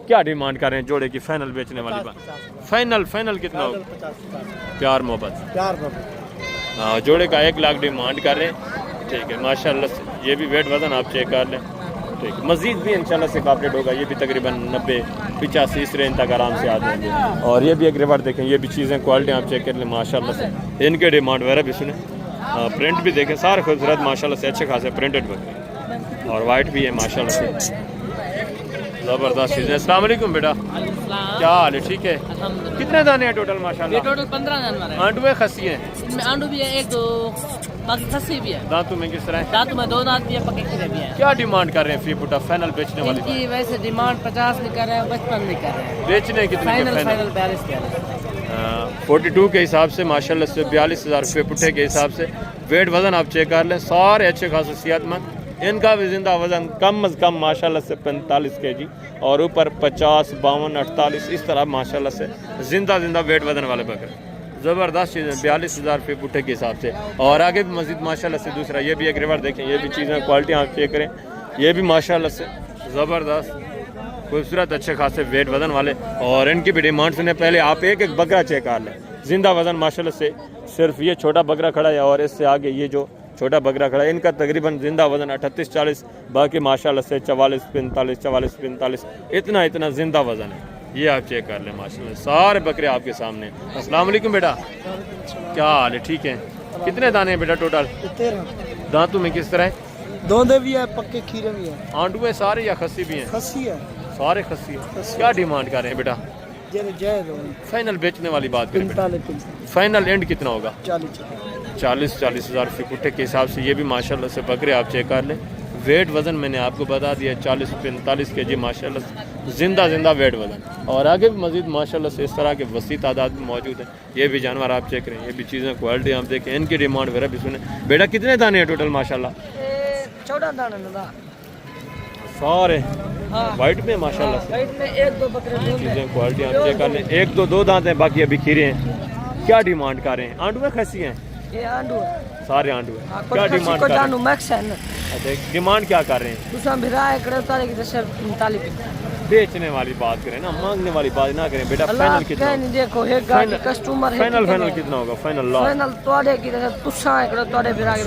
क्या डिमांड कर रहे हैं जोड़े की? फाइनल बेचने वाली बात, फाइनल कितना होगा? प्यार मोहब्बत। हाँ जोड़े का 1 लाख डिमांड कर रहे हैं। ठीक है माशाल्लाह से। ये भी वेट वजन आप चेक कर लें। ठीक है मज़ीद भी इंशाल्लाह से अपडेट होगा। ये भी तकरीबन 90-85 इस रेंज तक आराम से आ जाएंगे। और ये भी एक रिवार्ड देखें, ये भी चीज़ें क्वालिटी आप चेक कर लें माशाल्लाह से। इनके डिमांड वगैरह भी सुने, प्रिंट भी देखें, सारे खूबसूरत माशाल्लाह से अच्छे खासे प्रिंटेड बकरे और वाइट भी है माशाल्लाह से, ज़बरदस्त चीज़ें। अस्सलाम वालेकुम बेटा, क्या हाल है? ठीक है। कितने दाने हैं टोटल? माशाल्लाह टोटल 15 जानवर है। आंडू है, खस्सी हैं? इसमें आंडू भी है 1-2, बाकी खस्सी भी है। दांतों में किस तरह है? दांतों में 2 दांत भी है, पक्के खीरे भी है। क्या डिमांड कर रहे हैं फी फुटा फाइनल बेचने वाली इनकी वैसे डिमांड 50 भी कर रहे हैं, 55 भी कर रहे हैं। बेचने कितने के? फाइनल फाइनल 42 42 के हिसाब से माशाल्लाह से 42,000 रुपये पुट्ठे के हिसाब से। वेट वजन आप चेक कर लें, सारे अच्छे खासे सेहतमंद। इनका भी जिंदा वजन कम अज़ कम माशाल्लाह से 45 के जी और ऊपर 50, 52, 48 इस तरह माशाल्लाह से जिंदा वेट वजन वाले बकरे। ज़बरदस्त चीज़ें 42,000 रुपये पुट्ठे के हिसाब से। और आगे भी मज़ीद माशाल्लाह से दूसरा ये भी एक रिवर देखें, ये भी चीज़ें क्वालिटी आप चेक करें, ये भी माशाल्लाह से ज़बरदस्त खूबसूरत अच्छे खासे वेट वजन वाले। और इनकी भी डिमांड सुने, पहले आप एक बकरा चेक कर लें। जिंदा वजन माशाल्लाह से सिर्फ ये छोटा बकरा खड़ा है और इससे आगे ये जो छोटा बकरा खड़ा है, इनका तकरीबन जिंदा वजन 38-40, बाकी माशाल्लाह से 44-45 इतना जिंदा वजन है। ये आप चेक कर लें माशाल्लाह, सारे बकरे आपके सामने। अस्सलाम वालेकुम बेटा, क्या हाल है? ठीक है। कितने दाने हैं बेटा टोटल? 13 दांतों में किस तरह है? दोंदे भी है, पक्के खीरे भी है। आंडू है सारे या खस्सी भी हैं? खस्सी है, सारे खस्सी है। क्या डिमांड कर रहे हैं बेटा? फाइनल बेचने वाली बात करें बेटा, फाइनल एंड कितना होगा? 40,000 रुपये पुट्ठे के हिसाब से। ये भी माशाल्लाह से बकरे आप चेक कर लें। वेट वज़न मैंने आपको बता दिया 40-45 के जी माशाल्लाह से जिंदा वेट वज़न। और आगे भी मज़ीद माशाल्लाह से इस तरह के वसी तादाद में मौजूद है। ये भी जानवर आप चेक करें, ये भी चीज़ें क्वालिटी आप देखें, इनकी डिमांड वगैरह भी सुने। बेटा कितने दाने हैं टोटल? माशाल्लाह 14 दाने सारे वाइट में माशाल्लाह से। में 1-2 बकरे चीज़ें क्वालिटी आप चेक कर लें। 1-2 दांत हैं, बाकी अभी खीरे हैं। क्या डिमांड कर रहे हैं? आंडू में खस्सी हैं? ये आंडू है, सारे आंडू हैं। हाँ, क्या कोई डिमांड को कर रहे जानू मैक्स है ना हैं? अच्छा, डिमांड क्या कर रहे हैं? दूसरा भिरा है करे उतारे की दशर 45 बेचने वाली बात करें ना, मांगने वाली बात ना करें बेटा। अल्लाह फाइनल कितना? कहनी देखो एक गाड़ी कस्टमर है फाइनल कितना होगा? फाइनल लॉस फाइनल तोड़े की दशर तुसा है करे तोड़े भिरा की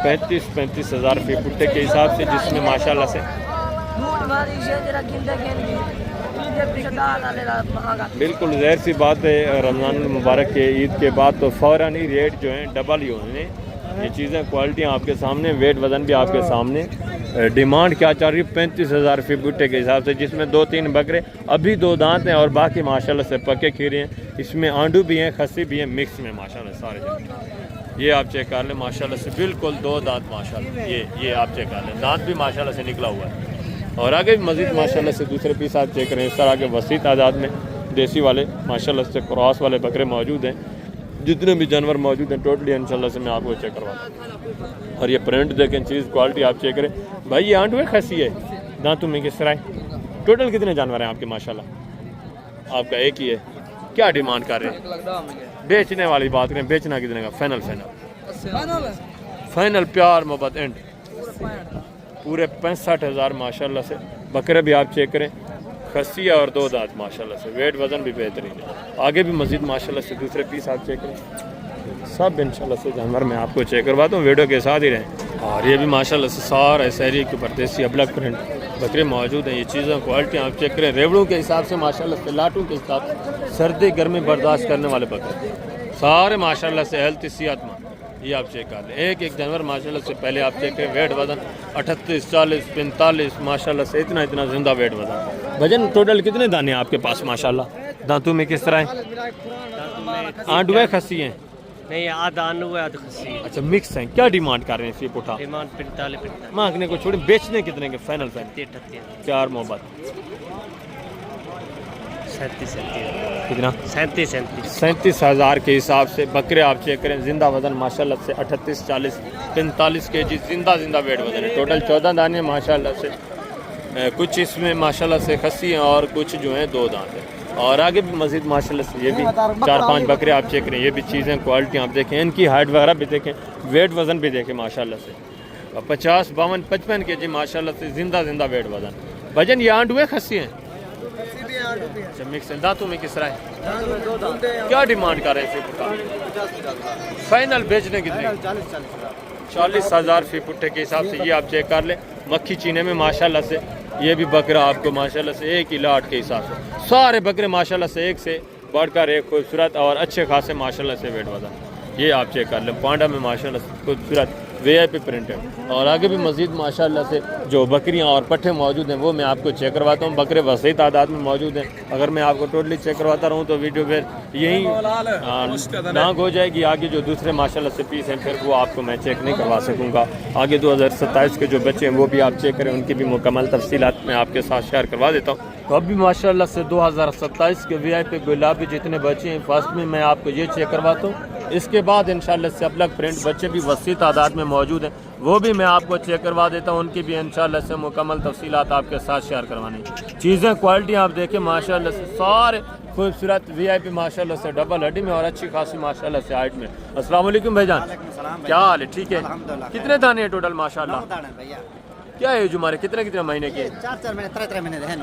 35 हज़ार रुपये फुट्टे के हिसाब से, जिसमें माशाल्लाह से हमारी ये जरा गिनते गिनती ये पीछे डाल डालेगा महंगा बिल्कुल ज़ाहिर सी बात है, रमज़ान मुबारक के ईद के बाद तो फ़ौरन ही रेट जो हैं डबल ही होने। ये चीज़ें क्वालिटी आपके सामने, वेट वज़न भी आपके सामने। डिमांड क्या चल रही है? 35 हज़ार रुपये बुट्टे के हिसाब से, जिसमें 2-3 बकरे अभी 2 दांत हैं और बाकी माशाल्लाह से पके खीरे हैं। इसमें आंडू भी हैं, खस्सी भी हैं, मिक्स में माशाल्लाह सारे। ये आप चेक कर लें माशाल्लाह से, बिल्कुल 2 दांत माशाल्लाह। ये आप चेक कर लें, दांत भी माशाल्लाह से निकला हुआ है। और आगे भी मज़ीद माशाल्लाह से दूसरे पीस आप चेक करें। इस तरह के वसी तादाद में देसी वाले माशाल्लाह से क्रॉस वाले बकरे मौजूद हैं। जितने भी जानवर मौजूद हैं टोटली इंशाल्लाह से मैं आपको चेक करवाता। और ये प्रिंट देखें, चीज़ क्वालिटी आप चेक करें भाई। ये आंडू है, खसी है, दांतों में किस तरह है? टोटल कितने जानवर हैं आपके माशाल्लाह? आपका एक ही है। क्या डिमांड कर रहे हैं? बेचने वाली बात करें, बेचना कितने का? फाइनल प्यार मोहब्बत एंड पूरे 65 हज़ार माशाल्लाह से बकरे भी आप चेक करें। खस्सी और 2 दांत माशाल्लाह से, वेट वज़न भी बेहतरीन है। आगे भी मज़ीद माशाल्लाह से दूसरे पीस आप चेक करें। सब इंशाल्लाह से जानवर मैं आपको चेक करवाता हूँ, वीडियो के साथ ही रहें। और ये भी माशाल्लाह से सारा शहरी के परदेसी अबलग प्रिंट बकरे मौजूद हैं। ये चीज़ें क्वालिटी आप चेक करें, रेवड़ों के हिसाब से माशाल्लाह से, लाटों के हिसाब से, सर्दी गर्मी बर्दाश्त करने वाले बकरे सारे माशाल्लाह से हेल्थ सेहतमंद। ये आप चेक कर लें, एक जानवर माशाल्लाह से। पहले आप चेक करें, वेट वज़न 38, 40, 45 माशाल्लाह से, इतना जिंदा वेट वज़न। वजन टोटल कितने दाने हैं आपके पास माशाल्लाह? दांतों में किस तरह है? आंडू है, खस्सी हैं? नहीं, आधा आंडू है, आधा खस्सी है। अच्छा, मिक्स हैं। क्या डिमांड कर रहे हैं इसी पुठा? डिमांड 45 मांगने को छोड़े, बेचने कितने के? फाइनल 38 मोहब्बत 37 कितना? 37 हज़ार के हिसाब से बकरे आप चेक करें। जिंदा वजन माशाल्लाह से 38, 40, 45 kg जिंदा वेट वजन है। टोटल 14 दाने माशाल्लाह से। कुछ इसमें माशाल्लाह से खस्सी हैं और कुछ जो हैं 2 दांत हैं। और आगे भी मज़ीद माशाल्लाह से ये भी 4-5 बकरे आप चेक करें। ये भी चीज़ें क्वालिटी आप देखें, इनकी हाइट वगैरह भी देखें, वेट वज़न भी देखें माशाल्लाह से। 50, 52, 55 kg माशाल्लाह से जिंदा वेट वज़न। वजन ये आंडू है, खस्सी हैं? अच्छा, मिक्स है। दांतों में किस तरह है? क्या डिमांड कर रहे हैं? फाइनल बेचने कितने? 40 हज़ार फी पुट्ठे के हिसाब से। ये आप चेक कर लें, मक्खी चीने में माशाल्लाह से। ये भी बकरा आपको माशाल्लाह से एक ही लाट के हिसाब से, सारे बकरे माशाल्लाह से एक से बढ़कर एक खूबसूरत और अच्छे खासे माशाल्लाह से वेट वज़न। ये आप चेक कर लें, पांडा में माशाल्लाह से खूबसूरत VIP प्रिंटेड। और आगे भी मज़ीद माशाल्लाह से जो बकरियां और पट्ठे मौजूद हैं वो मैं आपको चेक करवाता हूँ। बकरे वसी तादाद में मौजूद हैं। अगर मैं आपको टोटली चेक करवाता रहूँ तो वीडियो फिर यही नाक हो जाएगी। आगे जो दूसरे माशाल्लाह से पीस हैं फिर वो आपको मैं चेक नहीं करवा सकूँगा। आगे 2027 के जो बच्चे हैं वो भी आप चेक करें, उनकी भी मुकम्मल तफसीलात मैं आपके साथ शेयर करवा देता हूँ। तो अभी माशाल्लाह से 2027 के VIP गुलाबी जितने बच्चे हैं फर्स्ट में मैं आपको ये चेक करवाता हूँ। इसके बाद इंशाल्लाह से अलग प्रिंट बच्चे भी वसी तादाद में मौजूद हैं, वो भी मैं आपको चेक करवा देता हूँ। उनकी भी इंशाल्लाह से मुकम्मल तफसीलात आपके साथ शेयर करवानी। चीज़ें क्वालिटी आप देखें माशाल्लाह से, सारे खूबसूरत VIP माशाल्लाह से, डबल हड्डी में और अच्छी खासी माशाल्लाह से हाइट में। अस्सलाम वालेकुम भाईजान, क्या हाल है? ठीक है। कितने दाने हैं टोटल माशाल्लाह? क्या एज हमारे कितने महीने के? 4 महीने 3 महीने है।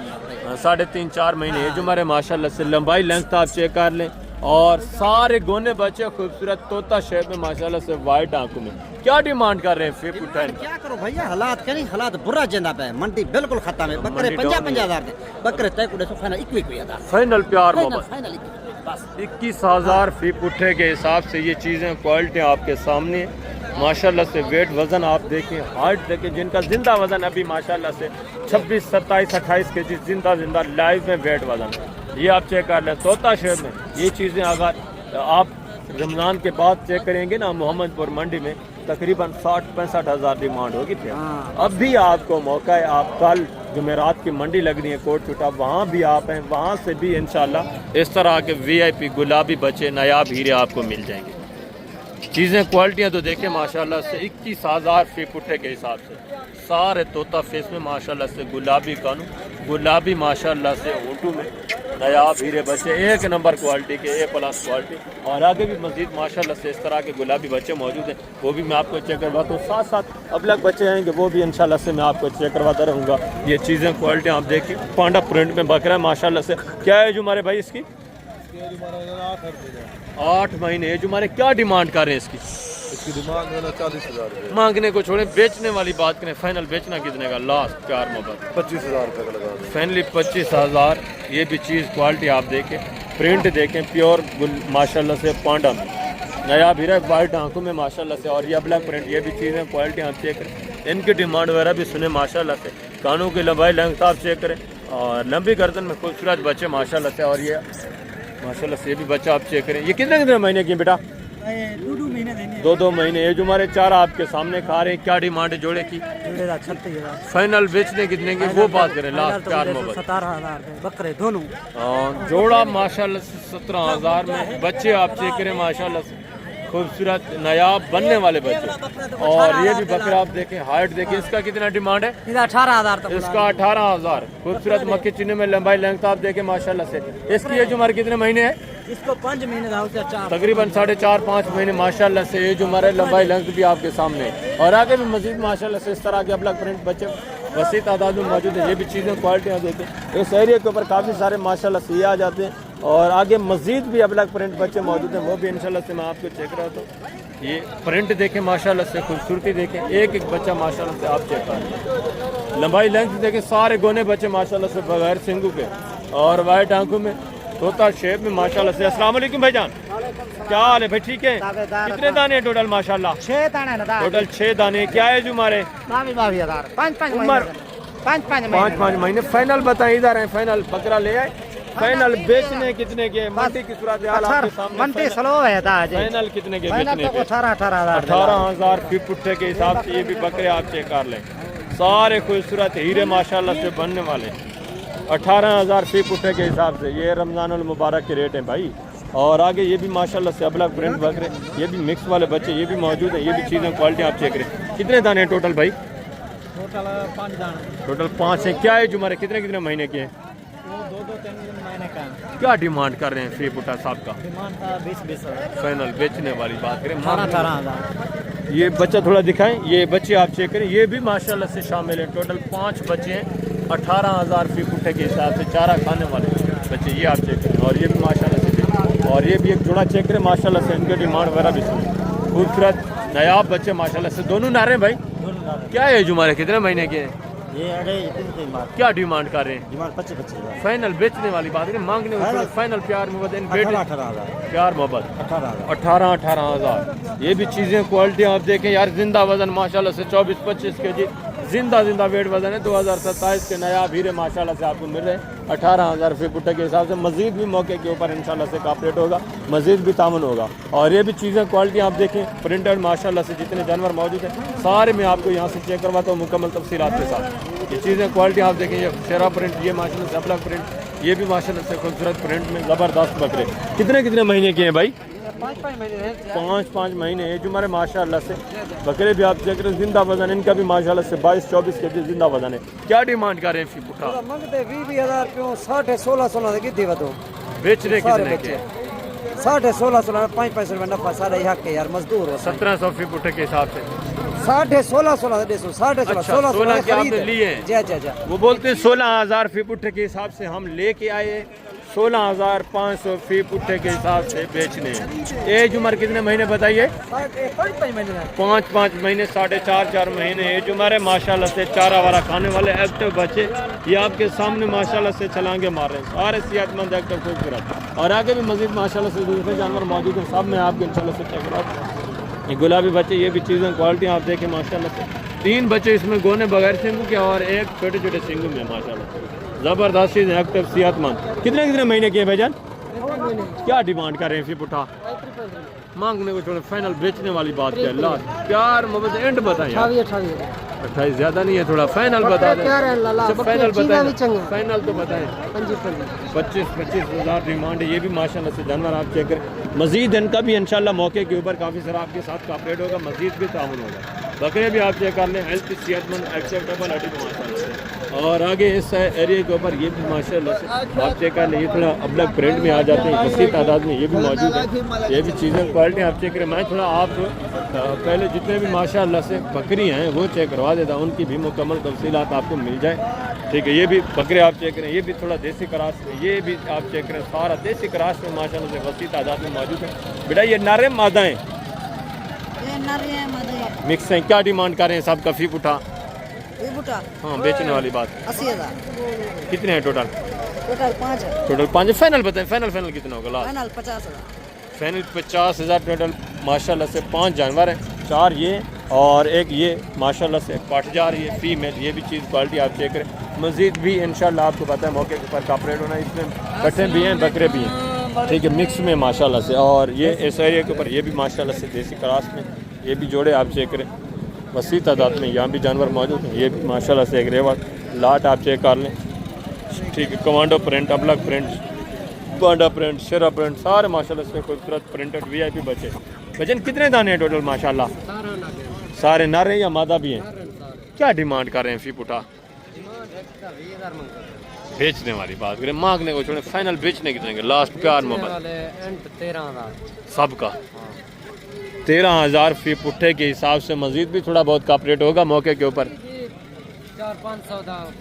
3.5-4 महीने एज हमारे माशाल्लाह से। लंबाई लेंथ आप चेक कर लें और सारे गोने बच्चे खूबसूरत तोता शेप में माशाल्लाह से, वाइट आंखों में। क्या डिमांड कर रहे हैं फी पुट्ठा? क्या करो भैया, हालात कहीं हालात बुरा जिंदा पे मंडी बिल्कुल खत्म है। बकरे 50 हज़ार दे बकरे तय कुछ फाइनल 21 फाइनल प्यार मोहब्बत फाइनल 21 हज़ार फी पुट्ठे के हिसाब से। ये चीज़ें क्वालिटी आपके सामने माशाल्लाह से। वेट वज़न आप देखें, हाइट देखें, जिनका जिंदा वज़न अभी माशाल्लाह से 26, 27, 28 kg जिंदा लाइव में वेट वज़न। ये आप चेक कर लें तोता शेप में। ये चीज़ें अगर आप रमज़ान के बाद चेक करेंगे ना मोहम्मदपुर मंडी में तकरीबन 60-65 हज़ार डिमांड होगी। फिर अब भी आपको मौका है, आप कल जुमेरात की मंडी लग रही है कोट छुटा, वहाँ भी आप हैं, वहाँ से भी इंशाल्लाह इस तरह के VIP गुलाबी बच्चे नायाब हीरे आपको मिल जाएंगे। चीज़ें क्वालिटियाँ तो देखें माशाल्लाह से 21 हज़ार फी पुट्ठे के हिसाब से। सारे तोता फेस में माशाल्लाह से, गुलाबी कानू, गुलाबी माशाल्लाह से होठों में, नायाब हीरे बच्चे, एक नंबर क्वालिटी के, ए प्लस क्वालिटी। और आगे भी मजीद माशाल्लाह से इस तरह के गुलाबी बच्चे मौजूद हैं, वो भी मैं आपको चेक करवाता हूँ। साथ साथ अबलग बच्चे आएंगे वो भी इंशाल्लाह से मैं आपको चेक करवाता रहूँगा। ये चीज़ें क्वालिटी आप देखिए, पांडा प्रिंट में बकरा है माशाल्लाह से। क्या है जो हमारे भाई इसकी 8 महीने एज हमारे, क्या डिमांड कर रहे हैं इसकी? इसकी डिमांड है ना 40,000 रुपये। मांगने को छोड़े, बेचने वाली बात करें, फाइनल बेचना कितने का? लास्ट प्यार मोहब्बत 25,000 रुपये का लगा दें। फाइनली 25,000। ये भी चीज़ क्वालिटी आप देखें, प्रिंट देखें, प्योर माशाल्लाह से पांडा में नया भी रहा, वाइट आंखों में माशाल्लाह से। और ये ब्लैक प्रिंट, ये भी चीज़ें क्वालिटी आप चेक करें, इनकी डिमांड वगैरह भी सुने माशाल्लाह से। कानों की लंबाई लेंथ आप चेक करें, और लंबी गर्दन में खूबसूरत बच्चे माशाल्लाह से। और ये माशाल्लाह से ये भी बच्चा आप चेक करें। ये कितने महीने की बेटा? 2 महीने एज हमारे। 4 आपके सामने खा रहे हैं। क्या डिमांड है जोड़े की? फाइनल बेचने कितने की वो बात करें, लास्ट प्यार मोहब्बत 17,000 बकरे दोनों। जोड़ा माशाल्लाह से 17,000 में बच्चे आप चेक करें माशाल्लाह से, खूबसूरत नायाब बनने वाले बच्चे। और ये भी बकरा आप देखें, हाइट देखें, इसका कितना डिमांड है? 18,000 इसका 18,000। खूबसूरत मक्की चिन्ह में लंबाई लेंथ आप देखें माशाल्लाह से। इसकी एज हमारे कितने महीने है? इसको 5 महीने तकरीबन 4.5-5 महीने माशाल्लाह से। एज हमारे लंबाई लेंथ भी आपके सामने है। और आगे भी मजीद माशाल्लाह से इस तरह के ब्लैक प्रिंट बच्चे वसी तादाद में मौजूद है। ये भी चीज़ें क्वालिटी देखें, इस एरिया के ऊपर काफ़ी सारे माशाल्लाह से ये आ जाते हैं। और आगे मजीद भी ब्लैक प्रिंट बच्चे मौजूद हैं, वो भी इंशाल्लाह से मैं आपको चेक रहा हूँ। ये प्रिंट देखें माशाल्लाह से, खूबसूरती देखें, एक एक बच्चा माशाल्लाह से आप चेक करें। लंबाई लेंथ देखें, सारे गोने बच्चे माशाल्लाह से बगैर सिंगू के, और वाइट आंखों में, तोता शेप में माशाल्लाह से। अस्सलाम वालेकुम भाईजान, क्या हाल है भाई? ठीक है। कितने दाने हैं टोटल माशाल्लाह? 6 दाने ना टोटल 6 दाने। क्या है जो हमारे? 5 महीने। फाइनल बताएं, इधर है फाइनल बकरा ले आए। फाइनल बेचने कितने के? मंडी की सूरत हाल आपके सामने। मंडी स्लो है फाइनल कितने के बेचने पे? 18,000 18,000 फी पुट्ठे के हिसाब से। ये भी बकरे आप चेक कर लें, सारे खूबसूरत हीरे माशाल्लाह से बनने वाले। 18,000 फी पुट्ठे के हिसाब से। ये रमज़ानुल मुबारक के रेट हैं भाई। और आगे ये भी माशाल्लाह से अबलग प्रिंट बकरे, ये भी मिक्स वाले बच्चे ये भी मौजूद हैं। ये भी चीज़ें क्वालिटी आप चेक करें। कितने दाने हैं टोटल भाई? टोटल 5 दाने। टोटल 5 हैं। क्या है जो हमारे कितने महीने के हैं? 2-3 महीने का। क्या डिमांड कर रहे हैं फी पुट्ठा साहब का? डिमांड का 20 फाइनल बेचने वाली बात करें, 18,000। ये बच्चा थोड़ा दिखाएं, ये बच्चे आप चेक करें, ये भी माशाल्लाह से शामिल हैं। टोटल 5 बच्चे हैं, 18,000 फी पुट्ठे के हिसाब से, चारा खाने वाले बच्चे ये आप चेक करें। और ये भी माशाल्लाह से, और ये भी एक जोड़ा चेक करें माशाल्लाह से, इनके डिमांड वगैरह भी सुने। खूबसूरत नायाब बच्चे माशाल्लाह से, दोनों नारे भाई। क्या है जो हमारे कितने महीने के हैं? ये अरे 3 बार। क्या डिमांड कर रहे हैं? डिमांड 25,000। फाइनल बेचने वाली बात करें, मांगने वाली फाइनल प्यार मोहब्बत, 18,000 प्यार मोहब्बत 18,000। 18,000। ये भी चीज़ें क्वालिटी आप देखें यार, जिंदा वजन माशाल्लाह से 24-25 केजी जिंदा वेट वजन है। 2027 के नया हीरे माशाल्लाह से आपको मिल रहे हैं 18,000 फी पुट्टे के हिसाब से। मजीद भी मौके के ऊपर इंशाल्लाह से कॉपरेट होगा, मजीद भी तामन होगा। और ये भी चीज़ें क्वालिटी आप देखें, प्रिंटेड माशाल्लाह से जितने जानवर मौजूद हैं सारे मैं आपको यहाँ से चेक करवाता हूँ मुकम्मल तफसीलात के साथ। ये चीज़ें क्वालिटी आप देखें, ये शेरा प्रिंट, ये माशाल्लाह से अपलग प्रिंट, ये भी माशाल्लाह से खूबसूरत प्रिंट में ज़बरदस्त बकरे। कितने महीने के हैं भाई? 5 महीने एज हमारे माशाल्लाह से। बकरे भी आप चेक करें, जिंदा वजन इनका भी माशाल्लाह से 22-24 के जी जिंदा वजन है। क्या डिमांड कर रहे हैं फी पुट्ठा? मंगते 20,000 रुपये, 16,500 की दी बतो बेचने कितने के? 16,500 5-5 रुपये नफा सारे हक के यार, मजदूर हो। 1700 फी पुट्टे के हिसाब से 16,500 देखो, 16,500 के आपने लिए हैं? जी। वो बोलते हैं 16,000 फी पुट्टे के हिसाब से हम लेके आए, 16,500 फी पुट्टे के हिसाब से बेचने हैं। एज उम्र कितने महीने बताइए? 5 महीने, 4.5 महीने एज उम्र है माशाल्लाह से। चारा वारा खाने वाले एक्टिव बच्चे ये आपके सामने माशाल्लाह से छलांगे मार रहे हैं, सारे सेहतमंद एक्टिव खूबसूरत। और आगे भी मजीद माशाल्लाह से दूसरे जानवर मौजूद हैं, सब में आपके इंशाल्लाह से चेक करा। ये गुलाबी बच्चे, ये भी चीज़ें क्वालिटी आप देखें माशाल्लाह से। 3 बच्चे इसमें गोने बगैर सिंगू के और एक छोटे सिंगू में माशाल्लाह ज़बरदस्त चीज़ है, एक्टिव सेहतमंद। कितने महीने के हैं भाईजान? क्या डिमांड कर रहे हैं फी पुट्ठा? मांगने को छोड़े, फाइनल बेचने वाली बात है। अल्लाह प्यार मोहब्बत एंड बताएं। 28 ज़्यादा नहीं है, थोड़ा फाइनल बता दें। फाइनल बताएं, फाइनल तो बताएं। 25,000 डिमांड है। ये भी माशाल्लाह से जानवर आप चेक करें। मजीद इनका भी इंशाल्लाह मौके के ऊपर काफ़ी सारा आपके साथ कॉपरेट होगा, मजीद भी तामुन होगा। बकरे भी आप चेक कर लें, हेल्थ सेहतमंद एक्सेप्टेबल माशाल्लाह से। और आगे इस एरिया के ऊपर ये भी माशाल्लाह से आप चेक कर लें, ये थोड़ा अबलग प्रिंट में आ जाते हैं, कसी तादाद में ये भी मौजूद है। ये भी चीज़ें क्वालिटी आप चेक करें। मैं थोड़ा आप पहले जितने भी माशाल्लाह से बकरी हैं वो चेक करवा देता हूँ, उनकी भी मुकम्मल तफसीलात आपको मिल जाए। ठीक है, ये भी बकरे आप चेक करें, ये भी थोड़ा देसी क्रास में, ये भी आप चेक करें, सारा देसी क्रास में माशाल्लाह से वसी तादाद में मौजूद है। बेटा ये नारे मादाएँ मिक्स हैं, क्या डिमांड कर रहे हैं साहब? कफ़ी उठा हाँ बेचने वाली बात 80,000 कितने हैं टोटल? टोटल 5 है। टोटल 5 फाइनल बताएं, फाइनल कितना होगा लास्ट? फाइनल 50,000। फाइनल 50,000 टोटल माशाल्लाह से 5 जानवर हैं, 4 ये और एक ये माशाल्लाह से पाठजार, ये फीमेल, ये भी चीज़ क्वालिटी आप चेक करें। मज़ीद भी इंशाल्लाह आपको पता है मौके के ऊपर कॉपरेट होना, इसमें कट्टे भी हैं बकरे भी हैं, ठीक है, मिक्स में माशाल्लाह से। और ये इस एरिया के ऊपर ये भी माशाल्लाह से देसी क्रास में ये भी जोड़े आप चेक करें, वसी तादाद में यहाँ भी जानवर मौजूद हैं। ये भी माशाल्लाह से एक रेवड़ लाट आप चेक कर लें, ठीक है, कमांडो प्रिंट, अबलग प्रिंट, बांडा प्रिंट, शेरा प्रिंट, सारे माशाल्लाह से खूबसूरत प्रिंटेड VIP बच्चे। वजन कितने दाने हैं टोटल माशाल्लाह? सारे नर हैं या मादा भी हैं? क्या डिमांड कर रहे हैं फी पुटा? बेचने वाली बात करें, मांगने को छोड़े, फाइनल बेचने कितने के? लास्ट प्यार मोहब्बत 13,000 सबका 13,000 फी पुट्ठे के हिसाब से। मज़ीद भी थोड़ा बहुत कॉपरेट होगा मौके के ऊपर, 400-500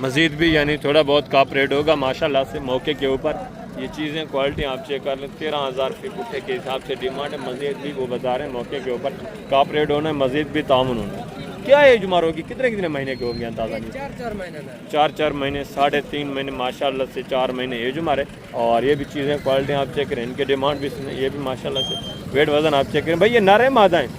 मज़ीद भी यानी थोड़ा बहुत कॉपरेट होगा माशाल्लाह से मौके के ऊपर। ये चीज़ें क्वालिटी आप चेक कर लें, 13,000 फी पुट्ठे के हिसाब से डिमांड है। मज़ीद भी वो बता रहे हैं मौके के ऊपर कॉपरेट होना है, मज़ीद भी तामुन होना है। क्या एज उम्र होगी, कितने महीने के होंगे अंदाज़ा? 4 महीने 4 महीने, 3.5 महीने माशाल्लाह से 4 महीने एज उम्र है। और ये भी चीज़ें क्वालिटी आप चेक करें, इनके डिमांड भी सुने, ये भी माशाल्लाह से वेट वज़न आप चेक करें। भाई ये नारे मादाएँ?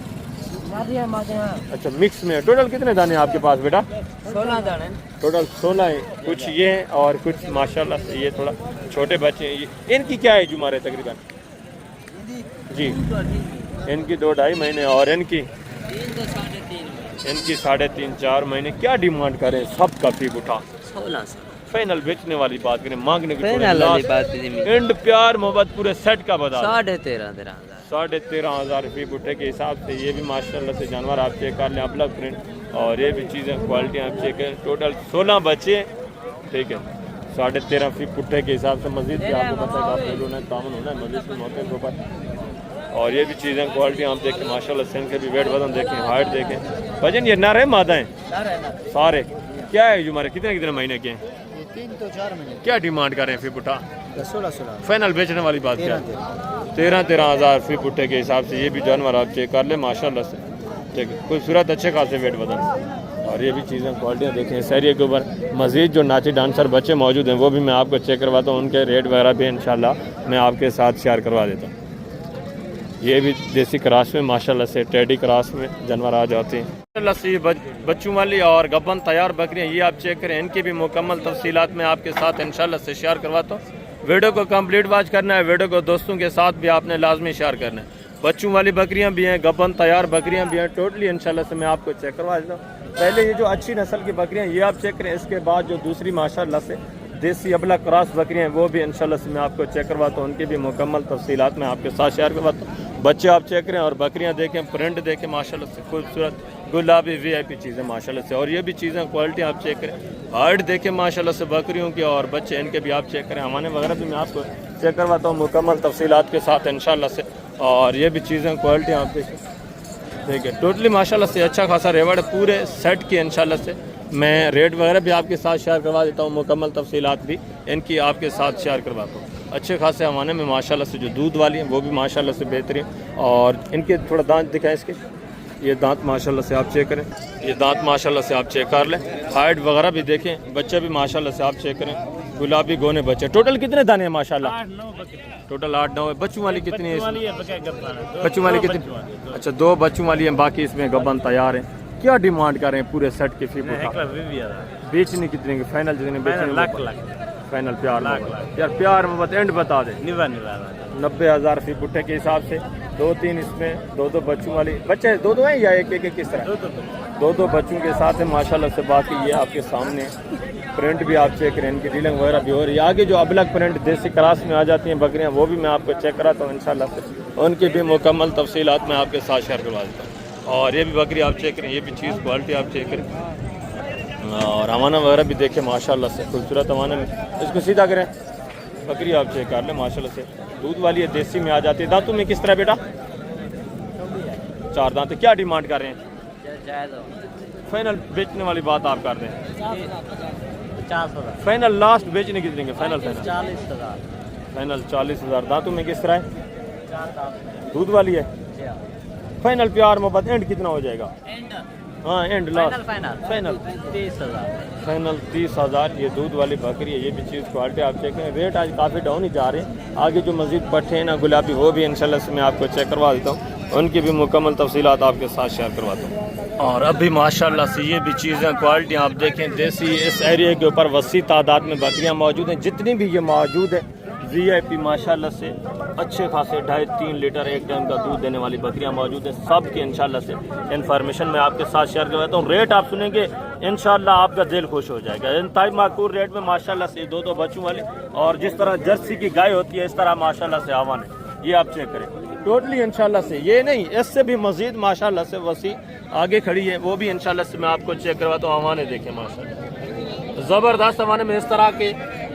अच्छा मिक्स में। टोटल कितने दाने आपके पास बेटा? 16 दाने। टोटल 16 है, कुछ ये हैं और कुछ माशाल्लाह से ये थोड़ा छोटे बच्चे हैं। ये इनकी क्या एज उम्र है तकरीबन? जी इनकी 2-2.5 महीने और इनकी 3.5-4 महीने। क्या डिमांड करें सब का फी उठा? 16 फाइनल बेचने वाली बात करें, मांगने की एंड प्यार मोहब्बत पूरे सेट का बता 13,500 फी बुट्टे के हिसाब से। ये भी माशाल्लाह से जानवर आप चेक कर लें, अबलग प्रिंट, और ये भी चीज़ें क्वालिटी आप चेक करें। टोटल 16 बच्चे, ठीक है, 13.5 फी पुट्ठे के हिसाब से। मज़ीद भी आपको पता है आप होना है, तामन होना है मज़ीद के मौके के ऊपर। और ये भी चीज़ें क्वालिटी आप देखें माशाल्लाह से, इनके भी वेट वजन देखें, हाइट देखें। वजन ये नर है मादा हैं सारे? क्या है हमारे कितने महीने के हैं? 3-4 महीने। क्या डिमांड कर रहे हैं फी पुट्ठा? 16 फाइनल बेचने वाली बात क्या? 13,000 फी पुट्ठे के हिसाब से। ये भी जानवर आप चेक कर ले माशाल्लाह से, ठीक है, खूबसूरत अच्छे खासे वेट वजन। और ये भी चीज़ें क्वालिटियाँ देखें इस एरिया के ऊपर। मज़ीद जो नाची डांसर बच्चे मौजूद हैं वो भी मैं आपको चेक करवाता हूँ, उनके रेट वगैरह भी इंशाल्लाह मैं आपके साथ शेयर करवा देता हूँ। ये भी देसी क्रास में माशाल्लाह से, टेडी क्रास में जानवर आ जाते हैं माशाल्लाह से। ये बच्चों वाली और गब्बन तैयार बकरियाँ ये आप चेक करें, इनकी भी मुकम्मल तफसीलात मैं आपके साथ इंशाल्लाह से शेयर करवाता हूँ। वीडियो को कंप्लीट वॉच करना है, वीडियो को दोस्तों के साथ भी आपने लाजमी शेयर करना है। बच्चों वाली बकरियाँ भी हैं, गब्बन तैयार बकरियाँ भी हैं, टोटली इंशाल्लाह से मैं आपको चेक करवा देता हूँ। पहले ये जो अच्छी नस्ल की बकरियाँ ये आप चेक करें, इसके बाद जो दूसरी माशाल्लाह से देसी अबला क्रॉस बकरियाँ हैं वो भी इंशाल्लाह से मैं आपको चेक करवाता हूँ, उनकी भी मुकम्मल तफसीलात मैं आपके साथ शेयर करवाता हूँ। बच्चे आप चेक करें और बकरियाँ देखें, प्रिंट देखें माशाल्लाह से, खूबसूरत गुलाबी VIP चीज़ें माशाल्लाह से। और ये भी चीज़ें क्वालिटी आप चेक करें, हाइट देखें माशाल्लाह से बकरियों की, और बच्चे इनके भी आप चेक करें, हमारे वगैरह भी मैं आपको चेक करवाता हूँ मुकम्मल तफसीलात के साथ इंशाल्लाह से। और ये भी चीज़ें क्वालिटी आप देखें, ठीक है, टोटली माशाल्लाह से अच्छा खासा रेवड़ पूरे सेट की इंशाल्लाह से। मैं रेट वगैरह भी आपके साथ शेयर करवा देता हूँ, मुकम्मल तफसीलात भी इनकी आपके साथ शेयर करवाता हूँ। अच्छे खासे हमारे में माशाल्लाह से जो दूध वाली हैं वो भी माशाल्लाह से बेहतरीन। और इनके थोड़ा दांत दिखाएं इसके, ये दांत माशाल्लाह से आप चेक करें, ये दांत माशाल्लाह से आप चेक कर लें। हाइट वगैरह भी देखें, बच्चे भी माशाल्लाह से आप चेक करें, गुलाबी गोने बच्चे। टोटल कितने दाने हैं माशाल्लाह? टोटल 8-9 है। बच्चों वाली कितनी है? बच्चों वाली कितनी? अच्छा 2 बच्चों वाली हैं, बाकी इसमें गब्बन तैयार हैं। क्या डिमांड कर रहे हैं पूरे सेट की फी? बेचने कितने की फाइनल? जितने बेचने फाइनल प्यार यार, प्यार में एंड बता दें 90,000 फी पुट्ठे के हिसाब से। 2-3 इसमें 2-2 बच्चों वाली, बच्चे 2-2 हैं या एक किस तरह? 2-2 बच्चों के साथ है माशाल्लाह से। बाकी ये आपके सामने प्रिंट भी आप चेक करें, इनकी डीलिंग वगैरह भी हो रही है। आगे जो अबलग प्रिंट देसी क्रास में आ जाती हैं बकरियाँ वो भी मैं आपको चेक कराता हूँ इंशाल्लाह से, उनकी भी मुकम्मल तफसीलात मैं आपके साथ शेयर करवा देता हूँ। और ये भी बकरी आप चेक करें, ये भी चीज़ क्वालिटी आप चेक करें, और अवाना वगैरह भी देखें माशाल्लाह से खूबसूरत अवाना में। इसको सीधा करें, बकरी आप चेक कर लें माशाल्लाह से, दूध वाली है, देसी में आ जाती है। दांतों में किस तरह बेटा? 4 दांत। क्या डिमांड कर रहे हैं? फाइनल बेचने वाली बात आप कर रहे हैं? 50,000 फाइनल लास्ट बेचने की देंगे? Final 40,000 final 40,000। दांतों में किस तरह है? दूध वाली है। फाइनल प्यार मोहब्बत एंड कितना हो जाएगा? हाँ एंड लास्ट फाइनल 30,000 फाइनल 30,000। ये दूध वाली बकरी है, ये भी चीज़ क्वालिटी आप चेक करें। रेट आज काफ़ी डाउन ही जा रहे हैं। आगे जो मज़ीद पट्टे हैं ना गुलाबी, वो भी इंशाल्लाह से मैं आपको चेक करवा देता हूँ, उनकी भी मुकम्मल तफसीलात आपके साथ शेयर करवाता हूँ। और अभी माशाल्लाह से ये भी चीज़ें क्वालिटी आप देखें देसी, इस एरिया के ऊपर वसी तादाद में बकरियाँ मौजूद हैं। जितनी भी ये मौजूद है VIP माशाल्लाह से अच्छे खासे 2.5-3 लीटर एक टाइम का दूध देने वाली बकरियां मौजूद हैं। सब की इंशाल्लाह से इन्फॉर्मेशन मैं आपके साथ शेयर करवाता हूँ। रेट आप सुनेंगे इंशाल्लाह आपका दिल खुश हो जाएगा। इंतहाई माकूल रेट में माशाल्लाह से 2 बच्चों वाले, और जिस तरह जर्सी की गाय होती है इस तरह माशाल्लाह से आवान है। ये आप चेक करें टोटली इंशाल्लाह से, ये नहीं इससे भी मजीद माशाल्लाह से वसी आगे खड़ी है, वो भी इंशाल्लाह से मैं आपको चेक करवाता हूँ। आवाने देखें माशाल्लाह ज़बरदस्त आवाने में। इस तरह के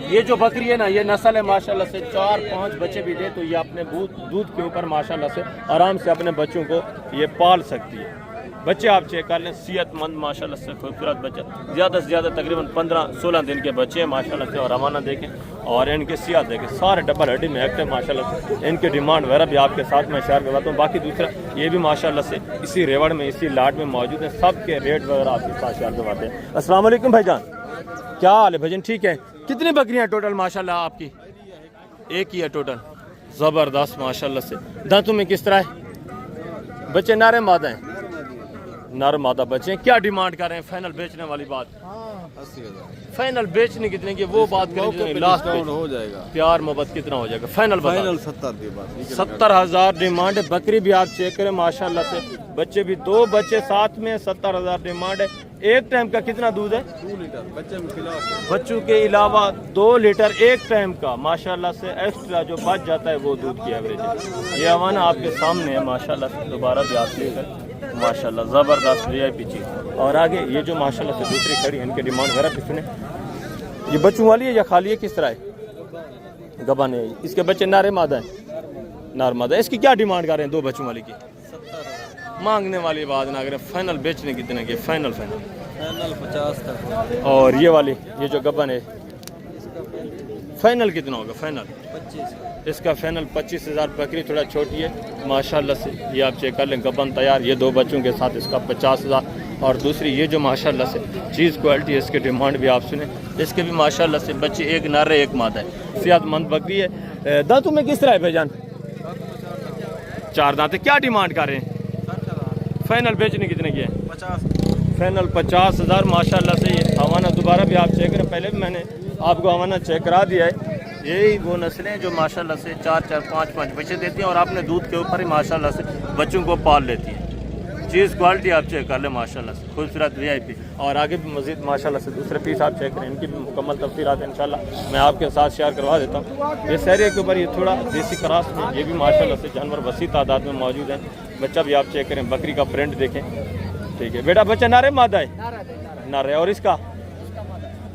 ये जो बकरी है ना, ये नस्ल है माशाल्लाह से 4-5 बच्चे भी दे तो ये अपने दूध के ऊपर माशाल्लाह से आराम से अपने बच्चों को ये पाल सकती है। बच्चे आप चेक कर लें, सेहतमंद माशाल्लाह से खूबसूरत बच्चे, ज़्यादा से ज़्यादा तकरीबन 15-16 दिन के बच्चे हैं माशाल्लाह से। और रवाना देखें और इनके सियात देखें, सारे डबल हड्डी में एक्टिव माशाल्लाह से। इनके डिमांड वगैरह भी आपके साथ मैं शेयर करवाता हूँ। बाकी दूसरा ये भी माशाल्लाह से इसी रेवड़ में, इसी लाट में मौजूद है। सब के रेट वगैरह आपके साथ शेयर करवाते हैं। अस्सलाम वालेकुम भाईजान, क्या हाल है भाईजान? ठीक है। कितनी बकरियां टोटल माशाल्लाह आपकी? एक ही है टोटल। ज़बरदस्त माशाल्लाह से। दांतों में किस तरह है? बच्चे नारे मादा हैं? नर मादा बच्चे हैं। क्या डिमांड कर रहे हैं? फाइनल बेचने वाली बात 80,000 फाइनल बेचने कितने की वो बात करें, लास्ट हो जाएगा। प्यार मोहब्बत कितना हो जाएगा? फाइनल फाइनल 70 की बात। 70,000 डिमांड है। बकरी भी आप चेक करें माशाल्लाह से, बच्चे भी 2 बच्चे साथ में, 70,000 डिमांड है। एक टाइम का कितना दूध है? 2 लीटर बच्चे में खिला बच्चों के अलावा 2 लीटर एक टाइम का माशाल्लाह से। एक्स्ट्रा जो बच जाता है वो दूध की एवरेज है। ये अवाना आपके सामने है माशाल्लाह से। दोबारा भी आप लेकर माशाल्लाह ज़बरदस्त VIP चीज़। और आगे ये जो माशाल्लाह से दूसरी खड़ी, इनके डिमांड वगैरह भी सुने। ये बच्चों वाली है या खाली है? किस तरह है? गबन है। इसके बच्चे नारे मादा है? नार मादा। इसकी क्या डिमांड कर रहे हैं 2 बच्चों वाली की? मांगने वाली बात ना करें। फाइनल बेचने कितने की? फाइनल 50 तक। और ये वाली, ये जो गबन है, फाइनल कितना होगा? फाइनल 25। इसका फाइनल 25,000। बकरी थोड़ा छोटी है माशाल्लाह से, ये आप चेक कर लें। गबन तैयार, ये 2 बच्चों के साथ इसका 50,000। और दूसरी ये जो माशाल्लाह से चीज़ क्वालिटी है, इसकी डिमांड भी आप सुने। इसके भी माशाल्लाह से बच्चे, एक नर है एक मादा है। सेहतमंद बकरी है। दांतों में किस तरह है भाईजान? 4 दांत है। क्या डिमांड कर रहे हैं? फाइनल बेचने कितने की है? 50। फाइनल 50,000 माशाल्लाह से। ये हवाना दोबारा भी आप चेक करें, पहले भी मैंने आपको हवाना चेक करा दिया है। यही वो नस्लें जो माशाल्लाह से 4-4, 5-5 बच्चे देती हैं और अपने दूध के ऊपर ही माशाल्लाह से बच्चों को पाल लेती हैं। चीज़ क्वालिटी आप चेक कर लें माशाल्लाह से, खूबसूरत VIP। और आगे भी मज़ीद माशाल्लाह से दूसरे पीस आप चेक करें, इनकी भी मुकम्मल तफसीलात इंशाल्लाह मैं आपके साथ शेयर करवा देता हूँ। इस एरिया के ऊपर ये थोड़ा देसी क्रॉस में, ये भी माशाल्लाह से जानवर वसी तादाद में मौजूद हैं। बच्चा भी आप चेक करें, बकरी का प्रिंट देखें। ठीक है बेटा, बच्चा नारे मादा है? नारे। और इसका?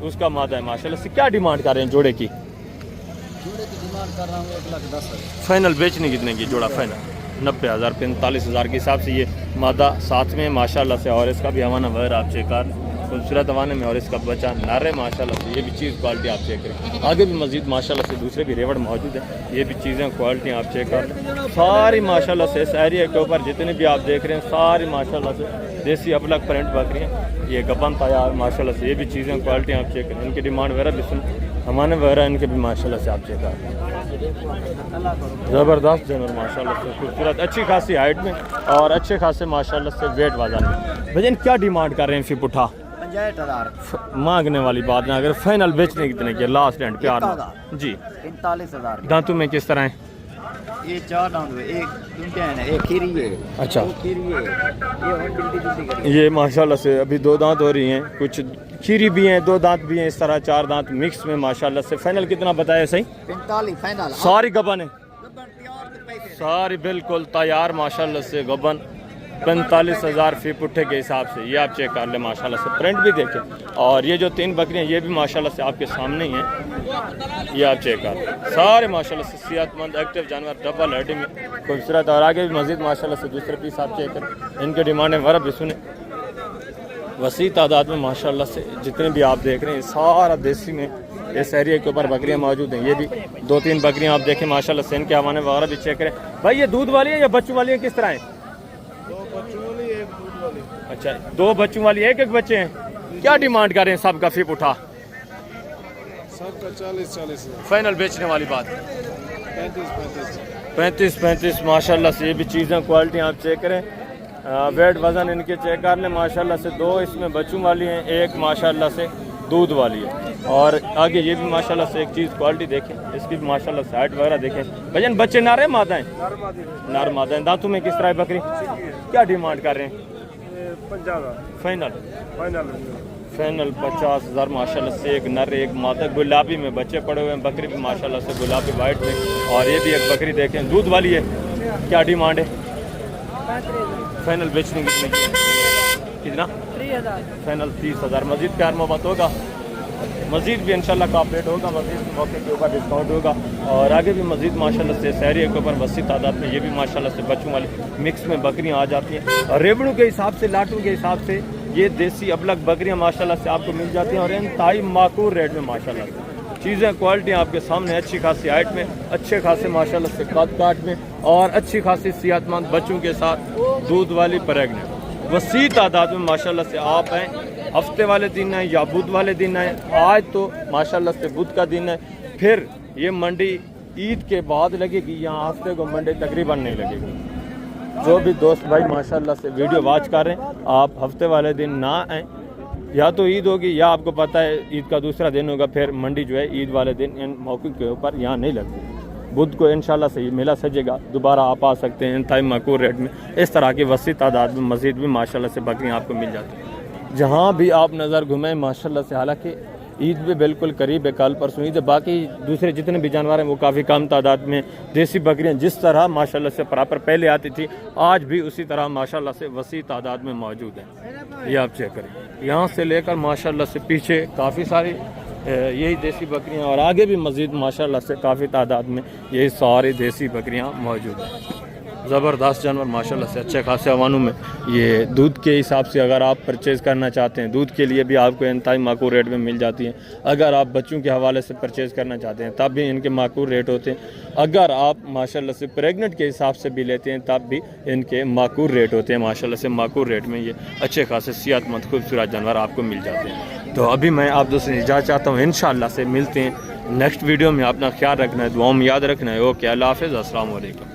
उसका मादा है माशाल्लाह से। क्या डिमांड कर रहे हैं जोड़े की? जोड़े की डिमांड कर रहा हूँ 1,10,000। फाइनल बेचने कितने की जोड़ा? फाइनल 90,000, 45,000 के हिसाब से ये मादा साथ में माशाल्लाह से। और इसका भी हवाना वगैरह आप चेक कर, खूबसूरत हवाने में। और इसका बच्चा नारे माशाल्लाह से। ये भी चीज़ क्वालिटी आप चेक करें। आगे भी मज़ीद माशाल्लाह से दूसरे भी रेवड़ मौजूद है। ये भी चीज़ें क्वालिटी आप चेक कर सारी माशाल्लाह से। इस एरिया के ऊपर जितने भी आप देख रहे हैं सारी माशाल्लाह से देसी अपलग प्रिंट बकरियाँ। ये गबन तैयार माशाल्लाह से। ये भी चीज़ें क्वालिटी आप चेक करें। इनकी डिमांड वगैरह भी सुन, हमारे वगैरह इनके भी माशाल्लाह से आप चेक कर। ज़बरदस्त जानवर माशाल्लाह से, खूबसूरत, अच्छी खासी हाइट में और अच्छे खासे माशाल्लाह से वेट वजन में। भजन क्या डिमांड कर रहे हैं? फिर पुठा 65,000। मांगने वाली बात ना, अगर फाइनल बेचने कितने की? लास्ट एंड प्यार में जी। 45,000। दांतों में किस तरह है? ये 4 दांत है, एक टूटा है, एक खीरी है। अच्छा, दो खीरी है, ये जल्दी करें। ये माशाल्लाह से अभी 2 दांत हो रही हैं, कुछ खीरी भी हैं, 2 दांत भी हैं, इस तरह 4 दांत मिक्स में माशाल्लाह से। फाइनल कितना बताया सही? 45 फाइनल। सारी गबन है, सारी बिल्कुल तैयार माशाल्लाह से गबन। 45,000 फी पुट्ठे के हिसाब से। ये आप चेक कर लें माशाल्लाह से, प्रिंट भी देखें। और ये जो 3 बकरियां ये भी माशाल्लाह से आपके सामने ही हैं, ये आप चेक कर लें। सारे माशाल्लाह से सेहतमंद एक्टिव जानवर, डबल हड्डी में खूबसूरत। और आगे भी मज़ीद माशाल्लाह से दूसरे पीस आप चेक करें। इनके डिमांडें वगैरह भी सुने। वसी तादाद में माशाल्लाह से जितने भी आप देख रहे हैं सारा देसी में इस एरिया के ऊपर बकरियां मौजूद हैं। ये भी 2-3 बकरियां आप देखें माशाल्लाह से, इनके हवाने वगैरह भी चेक करें। भाई ये दूध वाली है या बच्चों वाली है, किस तरह है? 2 बच्चों वाली 1 दूध वाली। अच्छा, 2 बच्चों वाली, 1-1 बच्चे हैं। क्या डिमांड कर रहे हैं सबका फीप उठा? सबका 40-40 फाइनल बेचने वाली बात 35-35। 35 माशाल्लाह से। ये भी चीज़ें क्वालिटी आप चेक करें। वेट वज़न इनके चेक कर लें माशाल्लाह से। 2 इसमें बच्चों वाली हैं, 1 माशाल्लाह से दूध वाली है। और आगे ये भी माशाल्लाह से एक चीज़ क्वालिटी देखें, इसकी भी माशाल्लाह से हाइट वगैरह देखें। भजन बच्चे नारे मादा हैं? नार मादा हैं। दांतों में किस तरह है बकरी? क्या डिमांड कर रहे हैं? 50,000 फाइनल 50,000 माशाल्लाह से। एक नर एक मादा, गुलाबी में बच्चे पड़े हुए हैं। बकरी भी माशाल्लाह से गुलाबी वाइट में। और ये भी एक बकरी देखें दूध वाली है। क्या डिमांड है? फाइनल बेचने कितना? 30,000। फाइनल 30,000। मजीद प्यार मोहब्बत होगा, मजीद भी इंशाल्लाह कॉपरेट होगा, मजीद मौके के ऊपर डिस्काउंट होगा। और आगे भी मजीद माशाल्लाह से शहरी के ऊपर वसी तादाद में ये भी माशाल्लाह से बच्चों वाली मिक्स में बकरियां आ जाती हैं। और रेबड़ों के हिसाब से, लाटों के हिसाब से ये देसी अबलग बकरियां माशाल्लाह से आपको मिल जाती हैं। और इंतहाई माकूल रेट में माशाल्लाह से चीज़ें क्वालिटी आपके सामने, अच्छी खासी हाइट में, अच्छे खासे माशाल्लाह से कद काट में, और अच्छी खासी सेहतमंद बच्चों के साथ दूध वाली प्रेग्नेंट वसी तादाद में माशाल्लाह से आप हैं। हफ्ते वाले दिन है या बुध वाले दिन है। आज तो माशाल्लाह से बुध का दिन है, फिर ये मंडी ईद के बाद लगेगी, यहाँ हफ्ते को मंडी तकरीबन नहीं लगेगी। जो भी दोस्त भाई माशाल्लाह से वीडियो वॉच कर रहे हैं, आप हफ्ते वाले दिन ना आएँ, या तो ईद होगी या आपको पता है ईद का दूसरा दिन होगा, फिर मंडी जो है ईद वाले दिन इन मौके के ऊपर यहाँ नहीं लगती। बुध को इंशाल्लाह से ये मेला सजेगा, दोबारा आप आ सकते हैं इंतहाई माकूल रेट में। इस तरह की वसी तादाद में मज़ीद भी माशाल्लाह से बकरियाँ आपको मिल जाती हैं जहाँ भी आप नज़र घुमाएं माशाल्लाह से। हालांकि ईद भी बिल्कुल करीब है, कल परसों ईद है। बाकी दूसरे जितने भी जानवर हैं वो काफ़ी कम तादाद में, देसी बकरियाँ जिस तरह माशाल्लाह से प्रॉपर पहले आती थी, आज भी उसी तरह माशाल्लाह से वसी तादाद में मौजूद है। ये आप चेक करें, यहाँ से लेकर माशाल्लाह से पीछे काफ़ी सारी यही देसी बकरियाँ, और आगे भी मज़ीद माशाल्लाह से काफ़ी तादाद में यही सारी देसी बकरियाँ मौजूद हैं। ज़बरदस्त जानवर माशाल्लाह से, अच्छे खासे हवानों में। ये दूध के हिसाब से अगर आप परचेज़ करना चाहते हैं, दूध के लिए भी आपको इंतहाई माकूल रेट में मिल जाती हैं। अगर आप बच्चों के हवाले से परचेज़ करना चाहते हैं तब भी इनके माकूल रेट होते हैं। अगर आप माशाल्लाह से प्रेग्नेंट के हिसाब से भी लेते हैं तब भी इनके माकूल रेट होते हैं। माशाल्लाह से माकूल रेट में ये अच्छे खासे सेहतमंद खूबसूरत जानवर आपको मिल जाते हैं। तो अभी मैं आप दोस्तों से इजाज़त चाहता हूँ, इंशाअल्लाह से मिलते हैं नेक्स्ट वीडियो में। अपना ख्याल रखना है, दुआओं में याद रखना है। ओके, अल्लाह हाफ़िज़, अस्सलाम वालेकुम।